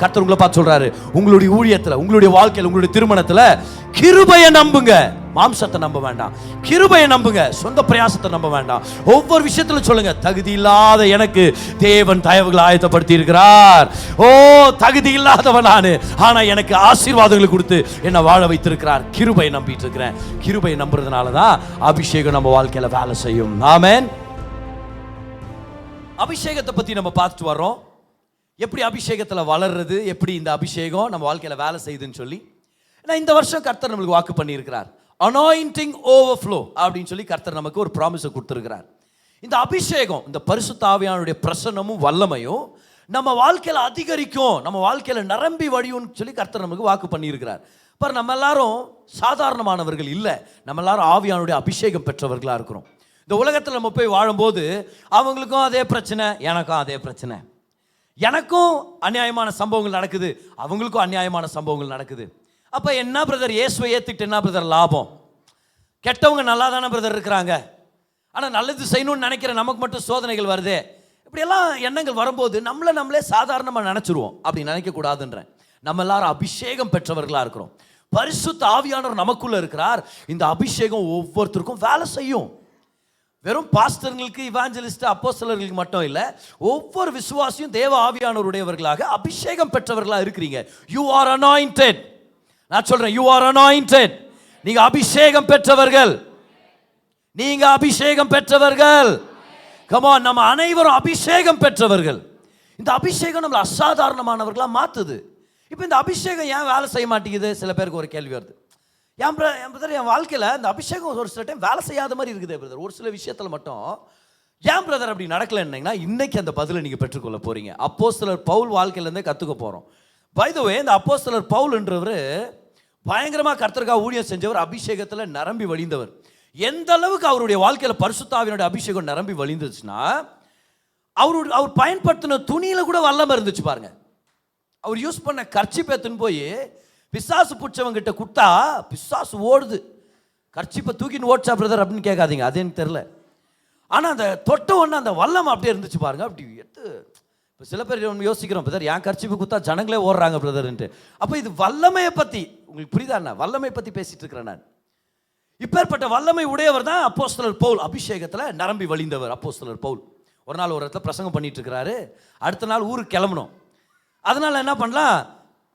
கர்த்தர் உங்களை பார்த்து சொல்றாரு, உங்களுடைய ஊழியத்துல, உங்களுடைய வாழ்க்கையில, உங்களுடைய திருமணத்துல கிருபையை நம்புங்க. மாம்சத்தை நம்ப வேண்டாம், கிருபையை நம்புங்க. சொந்த பிரயாசத்தை நம்ப வேண்டாம். ஒவ்வொரு விஷயத்துல சொல்லுங்க, தகுதி இல்லாத எனக்கு தேவன் தயவுகளை ஆயத்தப்படுத்தி இருக்கிறார். ஓ, தகுதி இல்லாதவன் நானு, ஆனா எனக்கு ஆசீர்வாதங்களை கொடுத்து என்ன வாழ வைத்திருக்கிறார். கிருபையை நம்பிட்டு இருக்கிறேன். கிருபையை நம்புறதுனாலதான் அபிஷேகம் நம்ம வாழ்க்கையில வேலை செய்யும். ஆமென். அபிஷேகத்தை பத்தி நம்ம பார்த்துட்டு வர்றோம். எப்படி அபிஷேகத்துல வளர்றது, எப்படி இந்த அபிஷேகம் நம்ம வாழ்க்கையில வேலை செய்யுதுன்னு சொல்லி. இந்த வருஷம் கர்த்தர் நம்மளுக்கு வாக்கு பண்ணி இருக்கிறார். அனாயிண்டிங் ஓவர்ஃப்ளோ அப்படின்னு சொல்லி கர்த்தர் நமக்கு ஒரு ப்ராமிஸை கொடுத்துருக்கிறார். இந்த அபிஷேகம், இந்த பரிசுத்த ஆவியானுடைய பிரசன்னமும் வல்லமையும் நம்ம வாழ்க்கையில அதிகரிக்கும், நம்ம வாழ்க்கையில நிரம்பி வழியும்னு சொல்லி கர்த்தர் நமக்கு வாக்கு பண்ணியிருக்கிறார். பாரு, நம்ம எல்லாரும் சாதாரணமானவர்கள் இல்லை, நம்ம எல்லாரும் ஆவியானுடைய அபிஷேகம் பெற்றவர்களாக இருக்கிறோம். இந்த உலகத்தில் நம்ம போய் வாழும்போது அவங்களுக்கும் அதே பிரச்சனை, எனக்கும் அதே பிரச்சனை. எனக்கும் அநியாயமான சம்பவங்கள் நடக்குது, அவங்களுக்கும் அநியாயமான சம்பவங்கள் நடக்குது. அப்போ என்ன பிரதர், இயேசுவை ஏற்றுக்கிட்டு என்ன பிரதர் லாபம்? கெட்டவங்க நல்லா தானே பிரதர் இருக்கிறாங்க, ஆனால் நல்லது செய்யணும்னு நினைக்கிற நமக்கு மட்டும் சோதனைகள் வருது. இப்படியெல்லாம் எண்ணங்கள் வரும்போது நம்மளே சாதாரணமாக நினச்சிருவோம். அப்படி நினைக்கக்கூடாதுன்றேன். நம்ம எல்லாரும் அபிஷேகம் பெற்றவர்களாக இருக்கிறோம். பரிசுத்த ஆவியானவர் நமக்குள்ள இருக்கிறார். இந்த அபிஷேகம் ஒவ்வொருத்தருக்கும் வேலை செய்யும். வெறும் பாஸ்டர்களுக்கு, இவாஞ்சலிஸ்ட், அப்போஸ்தலர்களுக்கு மட்டும் இல்லை, ஒவ்வொரு விசுவாசியும் தேவ ஆவியானவருடையவர்களாக அபிஷேகம் பெற்றவர்களாக இருக்கிறீங்க. You are anointed. நான் சொல்றேன், யூ ஆர் அனாயிண்டட். நீங்க அபிஷேகம் பெற்றவர்கள், நீங்க அபிஷேகம் பெற்றவர்கள். கம் ஆன், நம்ம அனைவரும் அபிஷேகம் பெற்றவர்கள். இந்த அபிஷேகம் நம்மளை அசாதாரணமானவர்களாக மாத்துது. இப்போ இந்த அபிஷேகம் ஏன் வேலை செய்ய மாட்டேங்குது? சில பேருக்கு ஒரு கேள்வி வருது. என் பிரதர், என் வாழ்க்கையில் இந்த அபிஷேகம் ஒரு சில டைம் வேலை செய்யாத மாதிரி இருக்குது பிரதர், ஒரு சில விஷயத்தில் மட்டும். ஏன் பிரதர் அப்படி நடக்கலைன்னா, இன்னைக்கு அந்த பதிலை நீங்கள் பெற்றுக்கொள்ள போறீங்க. அப்போஸ்தலர் பவுல் வாழ்க்கையிலேருந்தே கற்றுக்க போகிறோம். பை த வே, இந்த அப்போஸ்தலர் பவுல்ன்றவர் பயங்கரமாக கர்த்தருக்காக ஊழியம் செஞ்சவர், அபிஷேகத்தில் நிரம்பி வழிந்தவர். எந்த அளவுக்கு அவருடைய வாழ்க்கையில் பரிசுத்த ஆவியினுடைய அபிஷேகம் நிரம்பி வழிந்துச்சுன்னா, அவர் பயன்படுத்தின துணியில கூட வல்லமை இருந்துச்சு பாருங்க. அவர் யூஸ் பண்ண கர்ச்சிப் எடுத்துன்னு போய் பிசாசு பிடிச்சவங்கிட்ட கொடுத்தா பிசாசு ஓடுது. கர்ச்சிப்பை தூக்கின்னு ஓடிச்சா பிரதர் அப்படின்னு கேட்காதீங்க, அது எனக்கு தெரில. ஆனால் அந்த தொட்ட ஒன்று அந்த வல்லம் அப்படியே இருந்துச்சு பாருங்க. அப்படி எடுத்து இப்போ சில பேர் யோசிக்கிறோம், பிரதர் என் கர்ச்சிப்பை கொடுத்தா ஜனங்களே ஓடுறாங்க பிரதர்ன்ட்டு. அப்போ இது வல்லமையை பற்றி உங்களுக்கு புரியுதா? வல்லமை பற்றி பேசிட்டு இருக்கிறேன் நான். இப்பேற்பட்ட வல்லமை உடையவர் தான் அப்போஸ்தலர் பவுல், அபிஷேகத்தில் நிரம்பி வழிந்தவர் அப்போஸ்தலர் பவுல். ஒரு நாள் ஒரு இடத்துல பிரசங்கம் பண்ணிட்டு இருக்கிறாரு. அடுத்த நாள் ஊருக்கு கிளம்பணும். அதனால என்ன பண்ணலாம்,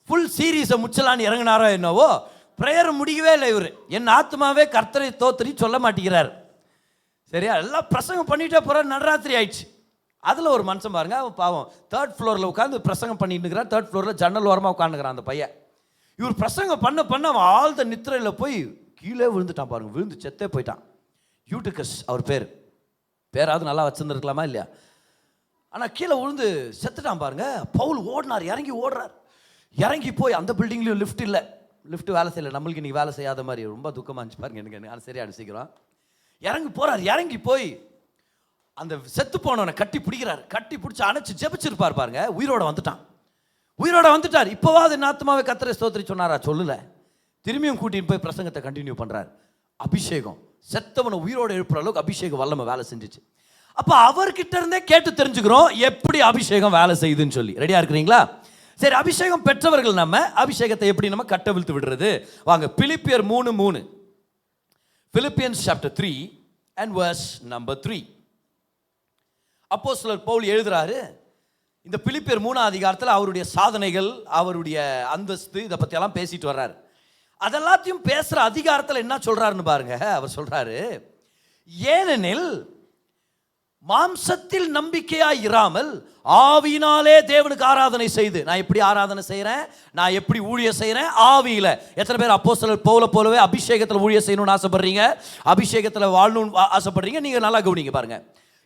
ஃபுல் சீரீஸை முச்சலான்னு இறங்கினாரோ என்னவோ, ப்ரேயர் முடியவே இல்லை. இவர் என் ஆத்மாவே கர்த்தரை தோத்திரி சொல்ல மாட்டேங்கிறார். சரியா, எல்லாம் பிரசங்கம் பண்ணிட்டே போகிற நடுராத்திரி ஆயிடுச்சு. அதில் ஒரு மனுஷன் பாருங்க, பாவம் 3rd ஃப்ளோரில் உட்காந்து பிரசங்கம் பண்ணிட்டு இருக்கிறார். 3rd ஃப்ளோரில் ஜன்னல் ஓரமாக உட்காந்துக்கிறான் அந்த பையன். இவர் பிரசங்கம் பண்ண அவன் ஆழ்ந்த நித்திரையில் போய் கீழே விழுந்துட்டான் பாருங்க. விழுந்து செத்தே போயிட்டான். யூட்டிகஸ் அவர் பேராவது நல்லா வச்சுருந்துருக்கலாமா இல்லையா? ஆனால் கீழே விழுந்து செத்துட்டான் பாருங்க. பவுல் ஓடினார், இறங்கி ஓடுறார். இறங்கி போய் அந்த பில்டிங்லேயும் லிஃப்ட் இல்லை, லிஃப்ட் வேலை செய்யலை. நம்மளுக்கு இன்றைக்கி வேலை செய்யாத மாதிரி ரொம்ப துக்கமாக இருந்துச்சு பாருங்க எனக்கு. அது சரியா சீக்கிரம் இறங்கி போகிறார். இறங்கி போய் அந்த செத்து போனவனை கட்டி பிடிக்கிறார். கட்டி பிடிச்சி அணைச்சி ஜெபிச்சிருப்பார் பாருங்க. உயிரோட வந்துட்டார். இப்போவாது என் ஆத்மாவே கர்த்தரை ஸ்தோத்திரி சொன்னாரா? சொல்லலை. திரும்பியும் கூட்டின்னு போய் பிரசங்கத்தை கண்டினியூ பண்ணுறார். அபிஷேகம் செத்தவனை உயிரோட எழுப்புற அளவுக்கு அபிஷேகம் வல்லமை வேலை செஞ்சிச்சு. அப்போ அவர்கிட்ட இருந்தே கேட்டு தெரிஞ்சுக்கிறோம் எப்படி அபிஷேகம் வேலை செய்யுதுன்னு சொல்லி. ரெடியா இருக்கிறீங்களா? சரி, அபிஷேகம் பெற்றவர்கள் நம்ம அபிஷேகத்தை எப்படி நம்ம கட்டவிழ்த்து விடுறது? வாங்க, பிலிப்பியர் 3:3. Philippians chapter 3 and verse number 3. அப்போஸ்தலர் பவுல் எழுதுறாரு. இந்த பிலிப்பியர் 3ஆம் அதிகாரத்தில் அவருடைய சாதனைகள், அவருடைய அந்தஸ்து, இதை பற்றி எல்லாம் பேசிட்டு வர்றாரு. அதெல்லாத்தையும் பேசுகிற அதிகாரத்தில் என்ன சொல்றாருன்னு பாருங்க. அவர் சொல்றாரு, ஏனெனில் மாம்சத்தில் நம்பிக்கையாய் இராமல் ஆவியினாலே தேவனுக்கு ஆராதனை செய்து. நான் எப்படி ஆராதனை செய்கிறேன், நான் எப்படி ஊழியம் செய்கிறேன்? ஆவியில். எத்தனை பேர் அப்போஸ்தலர் பவுலை போலவே அபிஷேகத்தில் ஊழியம் செய்யணும்னு ஆசைப்படுறீங்க, அபிஷேகத்தில் வாழணும்னு ஆசைப்படுறீங்க? நீங்கள் நல்லா கவனிங்க பாருங்க.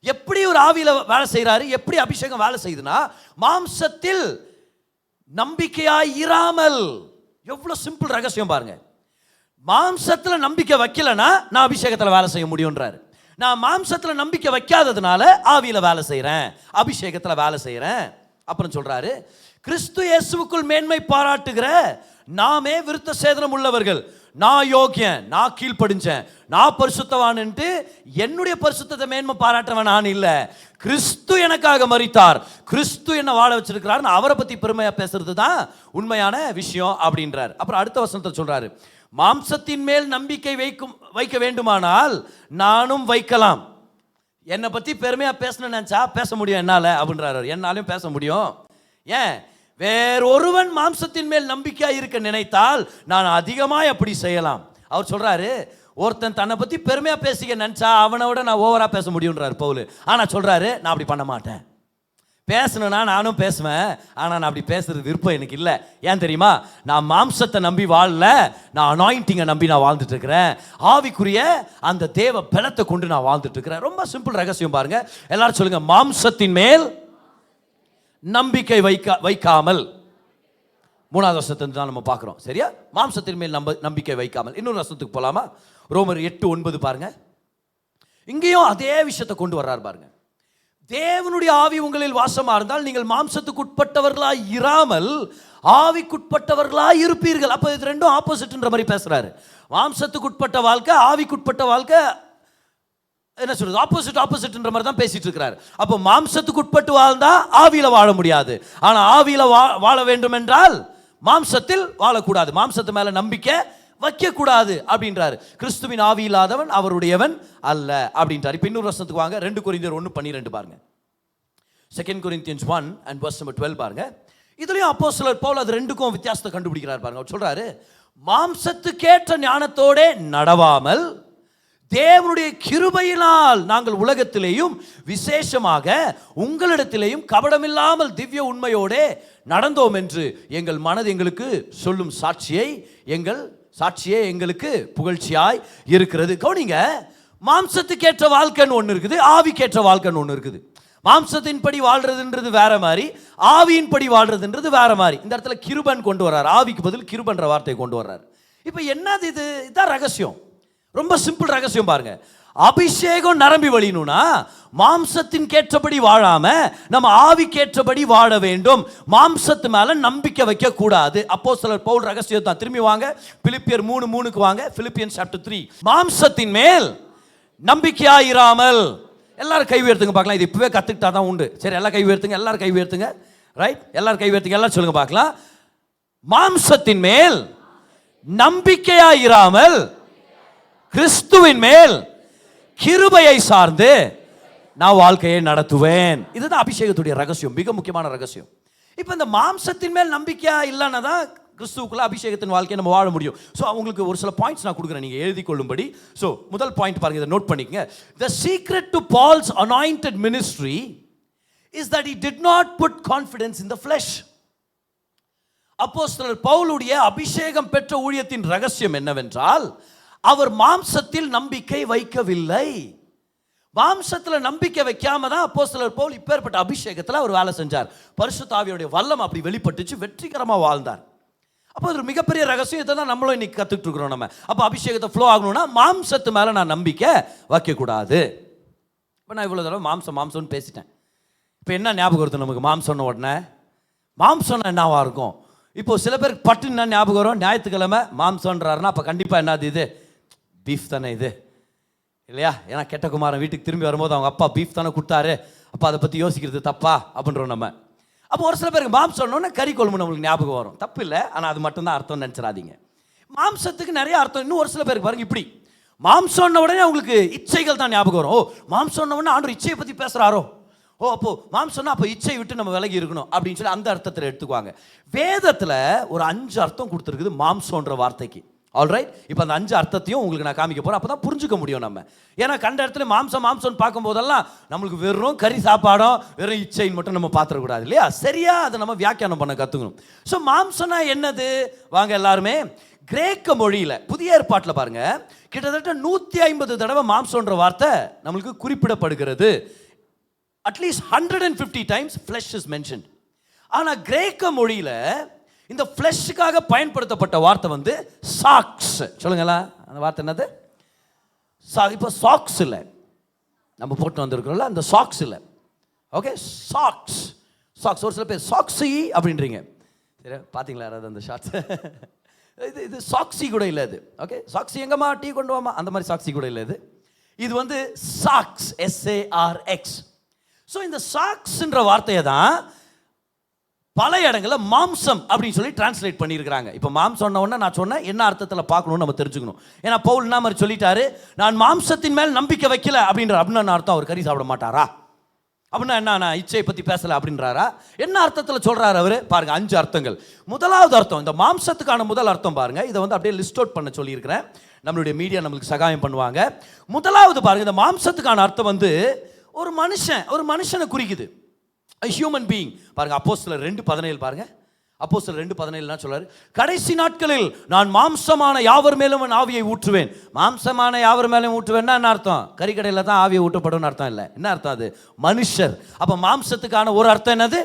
எப்படி ஒரு ஆவியில் வேலை செய்கிறாரு, எப்படி அபிஷேகம் வேலை செய்யுதுன்னா, மாம்சத்தில் நம்பிக்கையாய் இராமல். எவ்வளோ சிம்பிள் ரகசியம் பாருங்க. மாம்சத்தில் நம்பிக்கை வைக்கலன்னா நான் அபிஷேகத்தில் வேலை செய்ய முடியுன்றாரு. நான் மாம்சத்தில் நம்பிக்கை வைக்காததுனால ஆவியில் வேலை செய்கிறேன், அபிஷேகத்தில் வேலை செய்கிறேன். அப்புறம் சொல்கிறாரு, கிறிஸ்து இயேசுவுக்குள் மேன்மை பாராட்டுகிற நாமே விருத்த சேதனம் உள்ளவர்கள் நான் யோக்கியன், நான் கீழ்ப்படிஞ்சேன், நான் பரிசுத்தவான்ட்டு என்னுடைய பரிசுத்தத்தை மேன்மை பாராட்டவன் நான் இல்லை. கிறிஸ்து எனக்காக மரித்தார், கிறிஸ்து என்ன வாழ வச்சிருக்கிறார், அவரை பத்தி பெருமையா பேசுறது தான் உண்மையான விஷயம் அப்படின்றார். அப்புறம் அடுத்த வசனத்தை சொல்றாரு, மாம்சத்தின் மேல் நம்பிக்கை வைக்க வேண்டுமானால் நானும் வைக்கலாம். என்னை பத்தி பெருமையா பேசணும்னு நினைச்சா பேச முடியும் என்னால அப்படின்றாரு. என்னாலும் பேச முடியும். ஏன்? வேறொருவன் மாம்சத்தின் மேல் நம்பிக்கையா இருக்க நினைத்தால் நான் அதிகமாக அப்படி செய்யலாம். அவர் சொல்றாரு, ஒருத்தன் தன்னை பத்தி பெருமையா பேசிக்க நினைச்சா அவனை விட நான் ஓவரா பேச முடியும்ன்றார் பவுல். ஆனா சொல்றாரு, நான் அப்படி பண்ண மாட்டேன். பேசணும்னா நானும் பேசுவேன், ஆனா நான் அப்படி பேசுறது விருப்பம் எனக்கு இல்லை. ஏன் தெரியுமா? நான் மாம்சத்தை நம்பி வாழல, நான் அனாயிண்டிங்கை நம்பி நான் வாழ்ந்துட்டு இருக்கிறேன். ஆவிக்குரிய அந்த தேவ பலத்தை கொண்டு நான் வாழ்ந்துட்டு இருக்கிறேன். ரொம்ப சிம்பிள் ரகசியம் பாருங்க. எல்லாரும் சொல்லுங்க, மாம்சத்தின் மேல் நம்பிக்கை வைக்காமல். மூணாவது வசனத்தை தான் நம்ம பார்க்குறோம். சரியா? மாம்சத்தின் மேல் நம்பிக்கை வைக்காமல். இன்னொரு வசனத்துக்கு போலாமா? ரோமர் 8:9 பாருங்க. இங்கேயும் அதே விஷயத்தை கொண்டு வர்றாரு பாருங்க. தேவனுடைய ஆவி உங்களில் வாசமா இருந்தால் நீங்கள் மாம்சத்துக்கு உட்பட்டவர்களாய் இராமல் ஆவிக்குட்பட்டவர்களாய் இருப்பீர்கள். அப்போ இது ரெண்டும் ஆப்போசிட்ன்ற மாதிரி பேசுறாரு. மாம்சத்துக்கு உட்பட்ட வாழ்க்கை, ஆவிக்குட்பட்ட வாழ்க்கை என்ன சொல்றது, ஆப்போசிட்ன்ற மாதிரி தான் பேசிட்டு இருக்கிறாரு. அப்போ மாம்சத்துக்கு உட்பட்டு வாழ்ந்தா ஆவியில வாழ முடியாது. ஆனா ஆவியில வாழ வேண்டும் என்றால் மாம்சத்தில் வாழக்கூடாது, மாம்சத்து மேல நம்பிக்கை வைக்க கூடாது அப்படின்றாரு. கிறிஸ்துவின் ஆவி இல்லாதவன் அவருடையவன் அல்ல அப்படின்றார். இப்போ இன்னொரு வசனத்துக்கு வாங்க. 2 கொரிந்தியர் 1:12 பாருங்க. 2 Corinthians 1:12 பாருங்க. இதுலயும் அப்போஸ்தலர் பவுல் அது ரெண்டுக்கும் வித்தியாசத்தை கண்டுபிடிக்கிறார் பாருங்க. அவர் சொல்றாரு, மாம்சத்துக்கேற்ற ஞானத்தோட நடவாமல் தேவனுடைய கிருபையினால் நாங்கள் உலகத்திலேயும் விசேஷமாக உங்களிடத்திலேயும் கபடமில்லாமல் திவ்ய உண்மையோட நடந்தோம் என்று எங்கள் மனது எங்களுக்கு சொல்லும் சாட்சியே எங்களுக்கு புகழ்ச்சியாய் இருக்கிறது. கவனிங்க, மாம்சத்துக்கேற்ற வாழ்க்கைன்னு ஒன்று இருக்குது, ஆவிக்கேற்ற வாழ்க்கைன்னு ஒன்று இருக்குது. மாம்சத்தின்படி வாழ்றதுன்றது வேற மாதிரி, ஆவியின்படி வாழ்றதுன்றது வேற மாதிரி. இந்த இடத்துல கிருபன் கொண்டு வர்றார், ஆவிக்கு பதில் கிருபன்ற வார்த்தையை கொண்டு வர்றார். இப்போ என்னது இது? இதுதான் ரகசியம். ரொம்ப சிம்பிள் ரகசியம் பாருங்க. அபிஷேகம் நிரம்பி வழியணும்னா மாம்சத்தின் கேற்றபடி வாழாம நம்ம ஆவிக்கேற்றபடி வாழ வேண்டும். மாம்சத்து மேல நம்பிக்கை வைக்க கூடாது. அப்போஸ்தலர் பவுல் ரகசியம் தான். திரும்பி வாங்க, பிலிப்பியர் 3:3 வாங்க. Philippians chapter 3. மாம்சத்தின் மேல் நம்பிக்கையாயிராமல். எல்லாரும் கை உயர்த்துங்க பார்க்கலாம். இது இப்பவே கத்துக்கிட்டா தான் உண்டு. சரி, எல்லாம் கை உயர்த்துங்க, எல்லாரும் கை உயர்த்துங்க. ரைட், எல்லாரும் கை உயர்த்துங்க, எல்லாரும் சொல்லுங்க பார்க்கலாம். மாம்சத்தின் மேல் நம்பிக்கையாயிராமல் கிறிஸ்துவின் மேல் கிருபையை சார்ந்து நான் வாழ்க்கையை நடத்துவேன். இதுதான் அபிஷேகத்துடைய ரகசியம், மிக முக்கியமான ரகசியம். இப்போ இந்த மாம்சத்தின் மேல் நம்பிக்கையா இல்லைன்னா தான் கிறிஸ்துவுக்குள்ள அபிஷேகத்தின் வாழ்க்கையை நம்ம வாழ முடியும். ஸோ உங்களுக்கு ஒரு சில பாயிண்ட்ஸ் நான் கொடுக்குறேன், நீங்கள் எழுதி கொள்ளும்படி. ஸோ முதல் பாயிண்ட் பாருங்க, இதை நோட் பண்ணிக்கங்க. The secret to Paul's anointed ministry is that he did not put confidence in the flesh. அப்போஸ்தலர் பவுலுடைய அபிஷேகம் பெற்ற ஊழியத்தின் ரகசியம் என்னவென்றால், அவர் மாம்சத்தில் நம்பிக்கை வைக்கவில்லை. மாம்சத்தில் நம்பிக்கை வைக்காம தான் அப்போஸ்தலர் பவுல் இப்பேற்பட்ட அபிஷேகத்தில் அவர் வேலை செஞ்சார். பரிசுத்த ஆவியுடைய வல்லம் அப்படி வெளிப்பட்டுச்சு, வெற்றிகரமாக வாழ்ந்தார். அப்போ ஒரு மிகப்பெரிய ரகசியம். இதை தான் நம்மளும் இன்னைக்கு கற்றுக்கிட்டு இருக்கிறோம். நம்ம அப்போ அபிஷேகத்தை ஃப்ளோ ஆகணும்னா மாம்சத்து மேலே நான் நம்பிக்கை வைக்கக்கூடாது. இப்போ நான் இவ்வளோ தடவை மாம்சம்னு பேசிட்டேன். இப்போ என்ன ஞாபகம் வருது நமக்கு? மாம்சம்னு உடனே மாம்சம்னா என்னவா இருக்கும்? இப்போ சில பேருக்கு பட்டுன்னா ஞாபகம் வரும். ஞாயிற்றுக்கிழமை மாம்சம்ன்றாருன்னா அப்போ கண்டிப்பாக என்னது? இது பீஃப் தானே இது, இல்லையா? ஏன்னா கெட்ட குமாரன் வீட்டுக்கு திரும்பி வரும்போது அவங்க அப்பா பீஃப் தானே கொடுத்தாரு, அப்போ அதை பற்றி யோசிக்கிறது தப்பா அப்படின்றோம் நம்ம. அப்போ ஒரு சில பேருக்கு மாம்சம்னு கறி குழம்பு நம்மளுக்கு ஞாபகம் வரும். தப்பு இல்லை, ஆனால் அது மட்டும்தான் அர்த்தம் நினச்சிடாதீங்க. மாம்சத்துக்கு நிறைய அர்த்தம். இன்னும் ஒரு சில பேருக்கு பாருங்க, இப்படி மாம்சம்ன உடனே அவங்களுக்கு இச்சைகள் தான் ஞாபகம் வரும். ஓ, மாம்சம்ன உடனே ஆண்டவர் இச்சையை பற்றி பேசுகிறாரோ, ஓ அப்போ மாம்சம்னா அப்போ இச்சை விட்டு நம்ம விலகி இருக்கணும் அப்படின்னு சொல்லி அந்த அர்த்தத்தில் எடுத்துக்குவாங்க. வேதத்தில் ஒரு 5 அர்த்தம் கொடுத்துருக்குது மாம்சம்ன்ற வார்த்தைக்கு. ஆல்ரைட், இப்போ அந்த 5 அர்த்தத்தையும் உங்களுக்கு நான் காமிக்க போகிறேன். அப்போ தான் புரிஞ்சுக்க முடியும் நம்ம. ஏன்னா கண்ட இடத்துல மாம்சம்னு பார்க்கும்போதெல்லாம் நம்மளுக்கு வெறும் கறி சாப்பாடும் வெறும் இச்சைன்னு மட்டும் நம்ம பார்த்துடக்கூடாது, இல்லையா? சரியா அதை நம்ம வியாக்கியானம் பண்ண கற்றுக்கணும். ஸோ மாம்சம்னா என்னது? வாங்க எல்லாருமே கிரேக்க மொழியில் புதிய ஏற்பாட்டில் பாருங்க, கிட்டத்தட்ட 150 தடவை மாம்சம்ன்ற வார்த்தை நம்மளுக்கு குறிப்பிடப்படுகிறது. At least 150 times flesh is mentioned. ஆனால் கிரேக்க மொழியில் இந்த ஃப்ளெஷ்ஷுக்காக பயன்படுத்தப்பட்ட வார்த்தை வந்து சாக்ஸ். சொல்லுங்களா, அந்த வார்த்தை என்னது? இப்போ சாக்ஸ் இல்லை, நம்ம போட்டு வந்திருக்கிறோம்ல அந்த சாக்ஸ் இல்லை. Okay, socks. ஒரு சில பேர் சாக்ஸி அப்படின்றீங்க. சரி, பார்த்தீங்களா யாராவது அந்த ஷார்ட்ஸ்? இது சாக்ஸி கூட இல்லை இது. ஓகே, சாக்ஸி எங்கம்மா டீ கொண்டு வாமா, அந்த மாதிரி சாக்ஸி கூட இல்லை இது. இது வந்து சாக்ஸ், SARX. ஸோ இந்த சாக்ஸ்ன்ற வார்த்தையை தான் பல இடங்களில் மாம்சம் அப்படின்னு சொல்லி டிரான்ஸ்லேட் பண்ணியிருக்கிறாங்க. இப்போ மாம்சம் உடனே நான் சொன்னேன் என்ன அர்த்தத்தில் பார்க்கணும்னு நம்ம தெரிஞ்சுக்கணும். ஏன்னா பவுல் என்ன மாதிரி சொல்லிட்டாரு, நான் மாம்சத்தின் மேல் நம்பிக்கை வைக்கல அப்படின்னு அர்த்தம். அவர் கறி சாப்பிட மாட்டாரா அப்படின்னா என்ன, நான் இச்சையை பற்றி பேசலை அப்படின்றாரா? என்ன அர்த்தத்தில் சொல்கிறாரு அவர் பாருங்க. 5 அர்த்தங்கள். முதலாவது அர்த்தம், இந்த மாம்சத்துக்கான முதல் அர்த்தம் பாருங்க. இதை வந்து அப்படியே லிஸ்ட் அவுட் பண்ண சொல்லியிருக்கிறேன், நம்மளுடைய மீடியா நம்மளுக்கு சகாயம் பண்ணுவாங்க. முதலாவது பாருங்க, இந்த மாம்சத்துக்கான அர்த்தம் வந்து ஒரு மனுஷனை குறிக்குது, ஹியூமன் பீயிங். பாருங்க அப்போஸ்தலர் 2:17 பாருங்க. அப்போஸ்தலர் 2:17 சொல்றாரு, கடைசி நாட்களில் நான் மாம்சமான யாவர் மேலும் ஆவியை ஊற்றுவேன். மாம்சமான யாவர் மேலும் ஊற்றுவேன்னா என்ன அர்த்தம்? கறிக்கடையில் தான் ஆவியை ஊட்டப்படும் அர்த்தம் இல்லை. என்ன அர்த்தம் அது? மனுஷர். அப்ப மாம்சத்துக்கான ஒரு அர்த்தம் என்னது?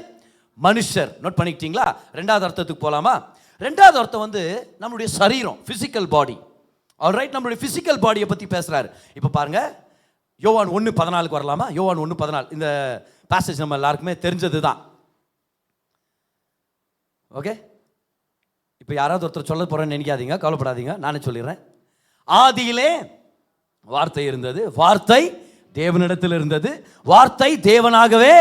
மனுஷர். நோட் பண்ணிக்கிட்டீங்களா? 2வது அர்த்தத்துக்கு போலாமா? 2வது அர்த்தம் வந்து நம்மளுடைய சரீரம், பிசிக்கல் பாடி. ஆல்ரைட், நம்மளுடைய பிசிக்கல் பாடியை பத்தி பேசுறாரு. இப்ப பாருங்க, யோவான் 1:14 வரலாமா? யோவான் 1:14. இந்த பேசேஜ் நம்ம எல்லாருக்குமே தெரிஞ்சது தான். ஓகே, இப்போ யாராவது ஒருத்தர் சொல்ல போறேன்னு நினைக்காதீங்க, கவலைப்படாதீங்க, நானே சொல்லிடுறேன். ஆதியிலே வார்த்தை இருந்தது, வார்த்தை தேவனிடத்தில் இருந்தது, வார்த்தை தேவனாகவே